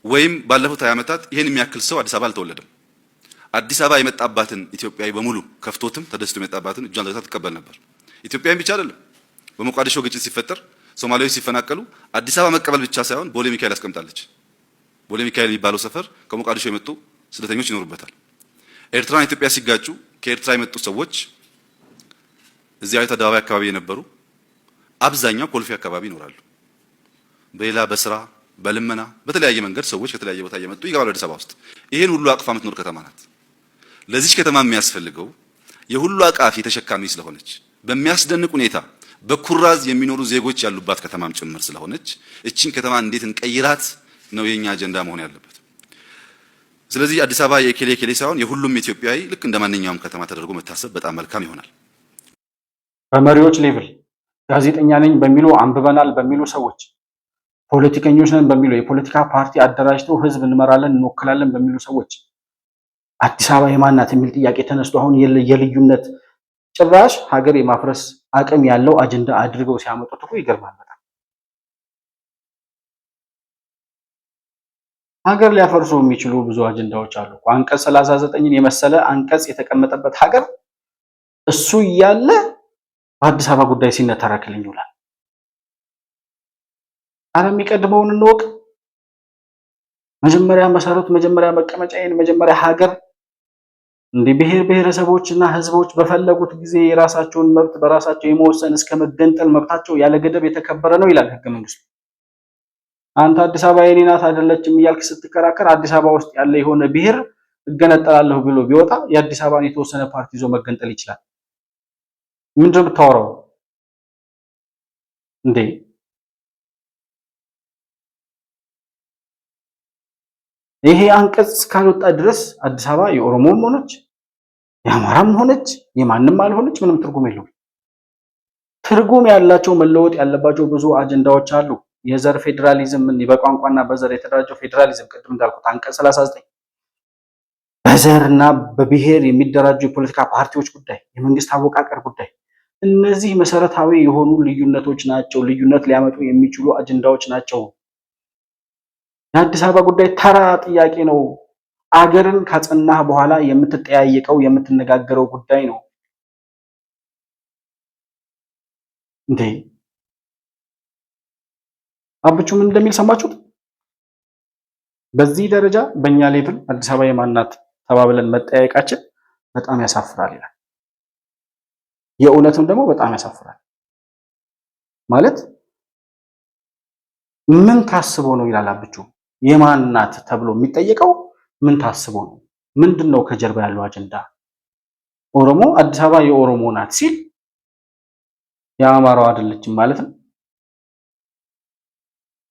ወይም ባለፉት 20 ዓመታት ይሄን የሚያክል ሰው አዲስ አበባ አልተወለደም። አዲስ አበባ የመጣባትን ኢትዮጵያዊ በሙሉ ከፍቶትም ተደስቶ የመጣባትን እጇን ዘግታ ትቀበል ነበር። ኢትዮጵያዊም ብቻ አይደለም። በሞቃዲሾ ግጭት ሲፈጠር ሶማሌዎች ሲፈናቀሉ አዲስ አበባ መቀበል ብቻ ሳይሆን ቦሌ ሚካኤል ያስቀምጣለች። ቦሌ ሚካኤል የሚባለው ሰፈር ከሞቃዲሾ የመጡ ስደተኞች ይኖሩበታል። ኤርትራና ኢትዮጵያ ሲጋጩ ከኤርትራ የመጡ ሰዎች እዚያው አደባባይ አካባቢ የነበሩ አብዛኛው ኮልፌ አካባቢ ይኖራሉ። በሌላ በስራ በልመና በተለያየ መንገድ ሰዎች ከተለያየ ቦታ እየመጡ ይገባሉ አዲስ አበባ ውስጥ። ይሄን ሁሉ አቅፋ የምትኖር ከተማ ናት። ለዚች ከተማ የሚያስፈልገው የሁሉ አቃፊ ተሸካሚ ስለሆነች በሚያስደንቅ ሁኔታ በኩራዝ የሚኖሩ ዜጎች ያሉባት ከተማም ጭምር ስለሆነች እቺን ከተማ እንዴት እንቀይራት ነው የኛ አጀንዳ መሆን ያለበት። ስለዚህ አዲስ አበባ የኬሌ ሳይሆን የሁሉም ኢትዮጵያዊ ልክ እንደማንኛውም ከተማ ተደርጎ መታሰብ በጣም መልካም ይሆናል። በመሪዎች ሌቭል ጋዜጠኛ ነኝ በሚሉ አንብበናል በሚሉ ሰዎች፣ ፖለቲከኞች ነን በሚሉ የፖለቲካ ፓርቲ አደራጅተው ህዝብ እንመራለን እንወክላለን በሚሉ ሰዎች አዲስ አበባ የማን ናት የሚል ጥያቄ ተነስቶ አሁን የልዩነት ጭራሽ ሀገር የማፍረስ አቅም ያለው አጀንዳ አድርገው ሲያመጡት እኮ ይገርማል በጣም። ሀገር ሊያፈርሱ የሚችሉ ብዙ አጀንዳዎች አሉ። አንቀጽ 39ን የመሰለ አንቀጽ የተቀመጠበት ሀገር እሱ እያለ በአዲስ አበባ ጉዳይ ሲነተረክልኝ ይውላል። አረ የሚቀድመውን እንወቅ። መጀመሪያ መሰረቱ፣ መጀመሪያ መቀመጫዬን፣ መጀመሪያ ሀገር እንደ ብሔር ብሔረሰቦችና ህዝቦች በፈለጉት ጊዜ የራሳቸውን መብት በራሳቸው የመወሰን እስከ መገንጠል መብታቸው ያለ ገደብ የተከበረ ነው ይላል ህገ መንግስቱ። አንተ አዲስ አበባ የኔ ናት አይደለችም እያልክ ስትከራከር አዲስ አበባ ውስጥ ያለ የሆነ ብሔር እገነጠላለሁ ብሎ ቢወጣ የአዲስ አበባን የተወሰነ ፓርቲ ይዞ መገንጠል ይችላል። ምንድን ነው የምታወራው እንዴ? ይሄ አንቀጽ ካልወጣ ድረስ አዲስ አበባ የኦሮሞም ሆነች የአማራም ሆነች የማንም አልሆነች ምንም ትርጉም የለውም። ትርጉም ያላቸው መለወጥ ያለባቸው ብዙ አጀንዳዎች አሉ። የዘር ፌዴራሊዝም፣ በቋንቋና በዘር የተደራጀው ፌዴራሊዝም፣ ቅድም እንዳልኩት አንቀጽ 39 በዘርና በብሔር የሚደራጁ የፖለቲካ ፓርቲዎች ጉዳይ፣ የመንግስት አወቃቀር ጉዳይ፣ እነዚህ መሰረታዊ የሆኑ ልዩነቶች ናቸው። ልዩነት ሊያመጡ የሚችሉ አጀንዳዎች ናቸው። የአዲስ አበባ ጉዳይ ተራ ጥያቄ ነው። አገርን ካጸናህ በኋላ የምትጠያየቀው የምትነጋገረው ጉዳይ ነው እንዴ። አብቹ ምን እንደሚል ሰማችሁት? በዚህ ደረጃ በእኛ ሌቭል አዲስ አበባ የማናት ተባብለን መጠያየቃችን በጣም ያሳፍራል ይላል። የእውነትም ደግሞ በጣም ያሳፍራል ማለት ምን ታስቦ ነው ይላል አብቹ። የማናት ተብሎ የሚጠየቀው ምን ታስቦ ነው? ምንድነው ከጀርባ ያለው አጀንዳ? ኦሮሞ አዲስ አበባ የኦሮሞ ናት ሲል የአማራው አይደለችም ማለት ነው።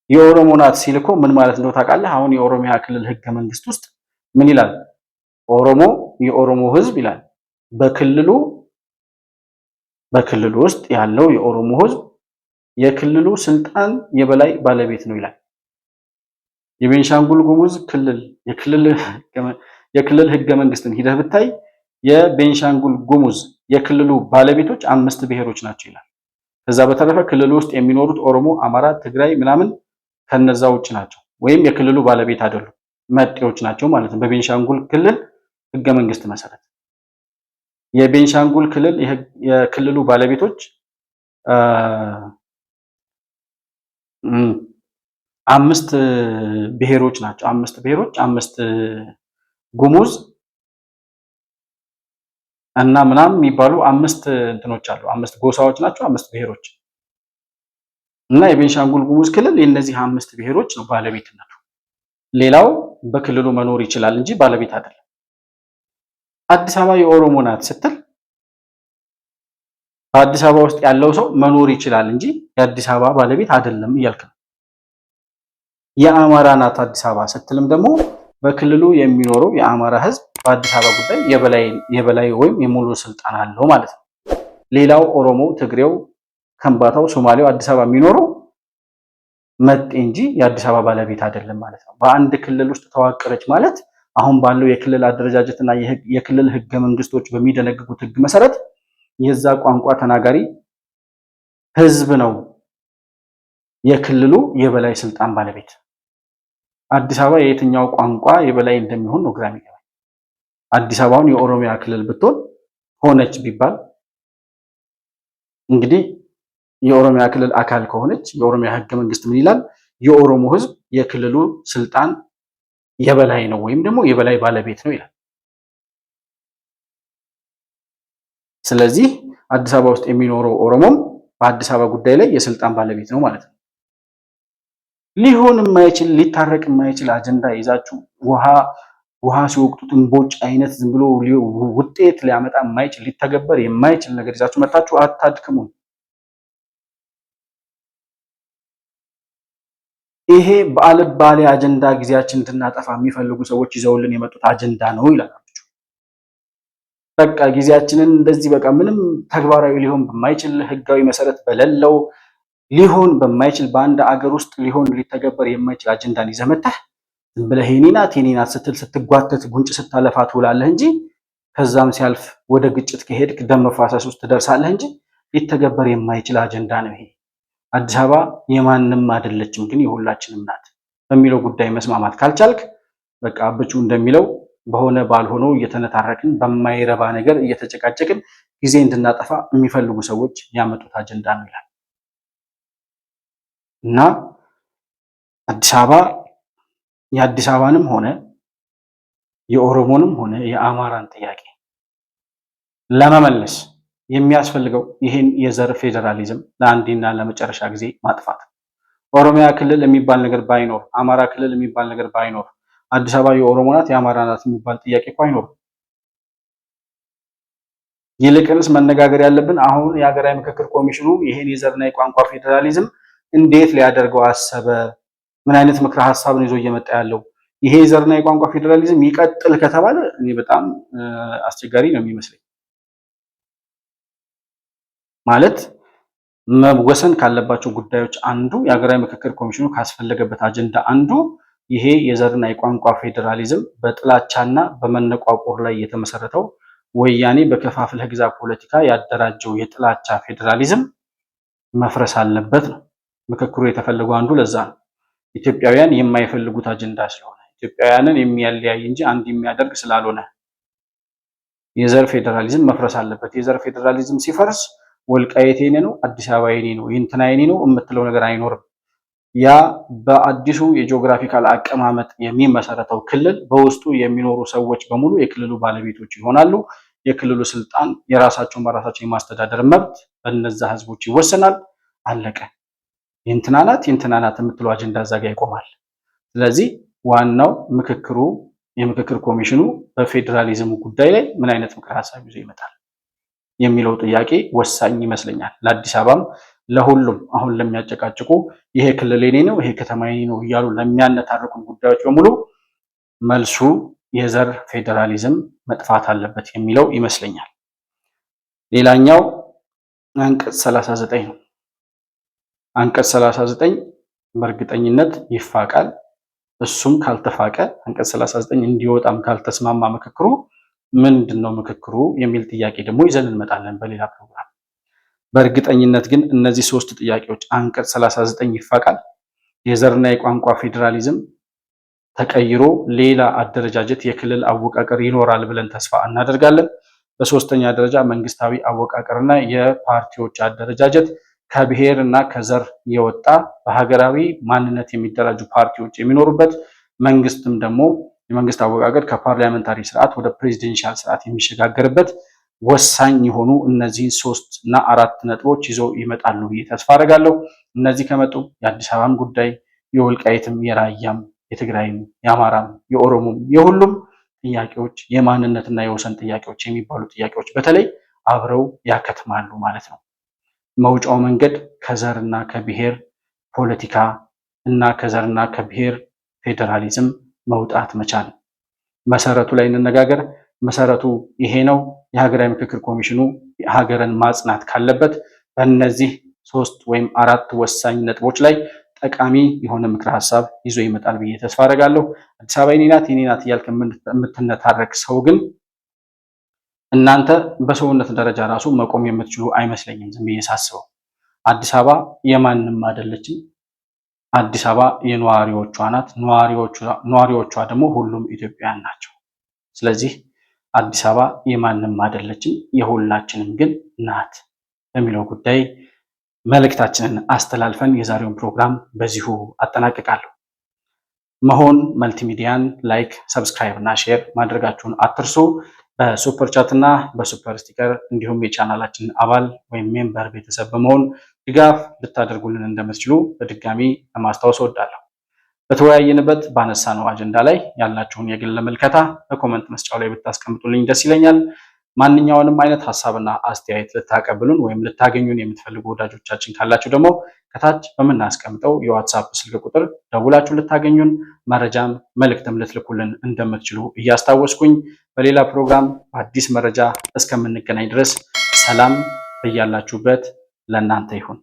የኦሮሞ ናት ሲል እኮ ምን ማለት ነው ታውቃለህ? አሁን የኦሮሚያ ክልል ህገ መንግስት ውስጥ ምን ይላል? ኦሮሞ የኦሮሞ ህዝብ ይላል። በክልሉ ውስጥ ያለው የኦሮሞ ህዝብ የክልሉ ስልጣን የበላይ ባለቤት ነው ይላል። የቤንሻንጉል ጉሙዝ ክልል የክልል ህገ መንግስትን ሂደህ ብታይ የቤንሻንጉል ጉሙዝ የክልሉ ባለቤቶች 5 ብሔሮች ናቸው ይላል። ከዛ በተረፈ ክልሉ ውስጥ የሚኖሩት ኦሮሞ፣ አማራ፣ ትግራይ ምናምን ከነዛ ውጭ ናቸው ወይም የክልሉ ባለቤት አይደሉም፣ መጤዎች ናቸው ማለት ነው። በቤንሻንጉል ክልል ህገ መንግስት መሰረት የቤንሻንጉል ክልል የክልሉ ባለቤቶች 5 ብሔሮች ናቸው። 5 ብሔሮች፣ 5 ጉሙዝ እና ምናምን የሚባሉ 5 እንትኖች አሉ። 5 ጎሳዎች ናቸው፣ 5 ብሔሮች እና የቤንሻንጉል ጉሙዝ ክልል የእነዚህ 5 ብሔሮች ነው ባለቤትነቱ። ሌላው በክልሉ መኖር ይችላል እንጂ ባለቤት አይደለም። አዲስ አበባ የኦሮሞ ናት ስትል በአዲስ አበባ ውስጥ ያለው ሰው መኖር ይችላል እንጂ የአዲስ አበባ ባለቤት አይደለም እያልክ ነው። የአማራ ናት አዲስ አበባ ስትልም ደግሞ በክልሉ የሚኖረው የአማራ ህዝብ በአዲስ አበባ ጉዳይ የበላይ ወይም የሙሉ ስልጣን አለው ማለት ነው። ሌላው ኦሮሞ፣ ትግሬው፣ ከምባታው፣ ሶማሌው አዲስ አበባ የሚኖረው መጤ እንጂ የአዲስ አበባ ባለቤት አይደለም ማለት ነው። በአንድ ክልል ውስጥ ተዋቀረች ማለት አሁን ባለው የክልል አደረጃጀትና የክልል ህገ መንግስቶች በሚደነግጉት ህግ መሰረት የዛ ቋንቋ ተናጋሪ ህዝብ ነው የክልሉ የበላይ ስልጣን ባለቤት። አዲስ አበባ የየትኛው ቋንቋ የበላይ እንደሚሆን ነው ግራ የሚገባኝ። አዲስ አበባውን የኦሮሚያ ክልል ብትሆን ሆነች ቢባል እንግዲህ የኦሮሚያ ክልል አካል ከሆነች የኦሮሚያ ህገ መንግስት ምን ይላል? የኦሮሞ ህዝብ የክልሉ ስልጣን የበላይ ነው ወይም ደግሞ የበላይ ባለቤት ነው ይላል። ስለዚህ አዲስ አበባ ውስጥ የሚኖረው ኦሮሞም በአዲስ አበባ ጉዳይ ላይ የስልጣን ባለቤት ነው ማለት ነው። ሊሆን የማይችል ሊታረቅ የማይችል አጀንዳ ይዛችሁ ውሃ ሲወቅጡት እንቦጭ አይነት ዝም ብሎ ውጤት ሊያመጣ የማይችል ሊተገበር የማይችል ነገር ይዛችሁ መጣችሁ አታድክሙን። ይሄ በአልባሌ አጀንዳ ጊዜያችን እንድናጠፋ የሚፈልጉ ሰዎች ይዘውልን የመጡት አጀንዳ ነው ይላል። በቃ ጊዜያችንን እንደዚህ በቃ ምንም ተግባራዊ ሊሆን በማይችል ህጋዊ መሰረት በሌለው ሊሆን በማይችል በአንድ አገር ውስጥ ሊሆን ሊተገበር የማይችል አጀንዳን ይዘህ መጥተህ ዝም ብለህ የኔ ናት ስትል ስትጓተት ጉንጭ ስታለፋ ትውላለህ እንጂ ከዛም ሲያልፍ ወደ ግጭት ከሄድክ ደም መፋሰስ ውስጥ ትደርሳለህ እንጂ ሊተገበር የማይችል አጀንዳ ነው ይሄ። አዲስ አበባ የማንም አይደለችም፣ ግን የሁላችንም ናት። በሚለው ጉዳይ መስማማት ካልቻልክ በቃ አብቹ እንደሚለው በሆነ ባልሆነው እየተነታረክን በማይረባ ነገር እየተጨቃጨቅን ጊዜ እንድናጠፋ የሚፈልጉ ሰዎች ያመጡት አጀንዳ ነው ይላል እና አዲስ አበባ የአዲስ አበባንም ሆነ የኦሮሞንም ሆነ የአማራን ጥያቄ ለመመለስ የሚያስፈልገው ይህን የዘር ፌዴራሊዝም ለአንዴና ለመጨረሻ ጊዜ ማጥፋት። ኦሮሚያ ክልል የሚባል ነገር ባይኖር፣ አማራ ክልል የሚባል ነገር ባይኖር፣ አዲስ አበባ የኦሮሞ ናት የአማራ ናት የሚባል ጥያቄ እኮ አይኖርም። ይልቅንስ መነጋገር ያለብን አሁን የሀገራዊ ምክክር ኮሚሽኑ ይሄን የዘርና የቋንቋ ፌዴራሊዝም እንዴት ሊያደርገው አሰበ? ምን አይነት ምክረ ሀሳብ ነው ይዞ እየመጣ ያለው? ይሄ የዘርና የቋንቋ ፌዴራሊዝም ይቀጥል ከተባለ እኔ በጣም አስቸጋሪ ነው የሚመስለኝ። ማለት መወሰን ካለባቸው ጉዳዮች አንዱ የሀገራዊ ምክክር ኮሚሽኑ ካስፈለገበት አጀንዳ አንዱ ይሄ የዘርና የቋንቋ ፌዴራሊዝም በጥላቻና በመነቋቆር ላይ የተመሰረተው ወያኔ በከፋፍለህ ግዛ ፖለቲካ ያደራጀው የጥላቻ ፌዴራሊዝም መፍረስ አለበት ነው። ምክክሩ የተፈለገው አንዱ ለዛ ነው። ኢትዮጵያውያን የማይፈልጉት አጀንዳ ስለሆነ ኢትዮጵያውያንን የሚያለያይ እንጂ አንድ የሚያደርግ ስላልሆነ የዘር ፌዴራሊዝም መፍረስ አለበት። የዘር ፌዴራሊዝም ሲፈርስ ወልቃይት የኔ ነው፣ አዲስ አበባ የኔ ነው፣ እንትና የኔ ነው የምትለው ነገር አይኖርም። ያ በአዲሱ የጂኦግራፊካል አቀማመጥ የሚመሰረተው ክልል በውስጡ የሚኖሩ ሰዎች በሙሉ የክልሉ ባለቤቶች ይሆናሉ። የክልሉ ስልጣን የራሳቸውን በራሳቸው የማስተዳደር መብት በነዛ ህዝቦች ይወሰናል። አለቀ። የእንትና ናት የእንትና ናት የምትለው አጀንዳ እዛ ጋ ይቆማል። ስለዚህ ዋናው ምክክሩ የምክክር ኮሚሽኑ በፌዴራሊዝሙ ጉዳይ ላይ ምን አይነት ምክር ሀሳብ ይዞ ይመጣል የሚለው ጥያቄ ወሳኝ ይመስለኛል። ለአዲስ አበባም ለሁሉም አሁን ለሚያጨቃጭቁ ይሄ ክልል የኔ ነው ይሄ ከተማ የኔ ነው እያሉ ለሚያነታርቁ ጉዳዮች በሙሉ መልሱ የዘር ፌዴራሊዝም መጥፋት አለበት የሚለው ይመስለኛል። ሌላኛው አንቀጽ 39 ነው። አንቀጽ 39 በእርግጠኝነት ይፋቃል። እሱም ካልተፋቀ አንቀጽ 39 እንዲወጣም ካልተስማማ ምክክሩ ምንድነው ምክክሩ የሚል ጥያቄ ደግሞ ይዘን እንመጣለን በሌላ ፕሮግራም። በእርግጠኝነት ግን እነዚህ ሶስት ጥያቄዎች አንቀጽ 39 ይፋቃል፣ የዘርና የቋንቋ ፌዴራሊዝም ተቀይሮ ሌላ አደረጃጀት የክልል አወቃቀር ይኖራል ብለን ተስፋ እናደርጋለን። በሶስተኛ ደረጃ መንግስታዊ አወቃቀርና የፓርቲዎች አደረጃጀት ከብሔር እና ከዘር የወጣ በሀገራዊ ማንነት የሚደራጁ ፓርቲዎች የሚኖሩበት መንግስትም ደግሞ የመንግስት አወቃቀር ከፓርላሜንታሪ ስርዓት ወደ ፕሬዚደንሻል ስርዓት የሚሸጋገርበት ወሳኝ የሆኑ እነዚህ 3 እና 4 ነጥቦች ይዘው ይመጣሉ ብዬ ተስፋ አደርጋለሁ። እነዚህ ከመጡ የአዲስ አበባም ጉዳይ የወልቃይትም፣ የራያም፣ የትግራይም፣ የአማራም፣ የኦሮሞም የሁሉም ጥያቄዎች የማንነትና የወሰን ጥያቄዎች የሚባሉ ጥያቄዎች በተለይ አብረው ያከትማሉ ማለት ነው። መውጫው መንገድ ከዘርና ከብሔር ፖለቲካ እና ከዘርና ከብሔር ፌዴራሊዝም መውጣት መቻል። መሰረቱ ላይ እንነጋገር። መሰረቱ ይሄ ነው። የሀገራዊ ምክክር ኮሚሽኑ ሀገርን ማጽናት ካለበት በእነዚህ 3 ወይም 4 ወሳኝ ነጥቦች ላይ ጠቃሚ የሆነ ምክረ ሀሳብ ይዞ ይመጣል ብዬ ተስፋ አደርጋለሁ። አዲስ አበባ የኔ ናት የኔ ናት እያልክ የምትነታረክ ሰው ግን እናንተ በሰውነት ደረጃ ራሱ መቆም የምትችሉ አይመስለኝም። ዝም ብዬ ሳስበው አዲስ አበባ የማንም አይደለችም። አዲስ አበባ የነዋሪዎቿ ናት። ነዋሪዎቿ ደግሞ ሁሉም ኢትዮጵያውያን ናቸው። ስለዚህ አዲስ አበባ የማንም አይደለችም የሁላችንም ግን ናት በሚለው ጉዳይ መልእክታችንን አስተላልፈን የዛሬውን ፕሮግራም በዚሁ አጠናቅቃለሁ። መሆን መልቲሚዲያን ላይክ፣ ሰብስክራይብ እና ሼር ማድረጋችሁን አትርሱ። በሱፐር ቻት እና በሱፐር ስቲከር እንዲሁም የቻናላችን አባል ወይም ሜምበር ቤተሰብ በመሆን ድጋፍ ልታደርጉልን እንደምትችሉ በድጋሚ ለማስታወስ እወዳለሁ። በተወያየንበት ባነሳነው አጀንዳ ላይ ያላችሁን የግል ምልከታ በኮመንት መስጫው ላይ ብታስቀምጡልኝ ደስ ይለኛል። ማንኛውንም አይነት ሀሳብና አስተያየት ልታቀብሉን ወይም ልታገኙን የምትፈልጉ ወዳጆቻችን ካላችሁ ደግሞ ከታች በምናስቀምጠው የዋትሳፕ ስልክ ቁጥር ደውላችሁ ልታገኙን መረጃም መልእክትም ልትልኩልን እንደምትችሉ እያስታወስኩኝ በሌላ ፕሮግራም በአዲስ መረጃ እስከምንገናኝ ድረስ ሰላም በያላችሁበት ለእናንተ ይሁን።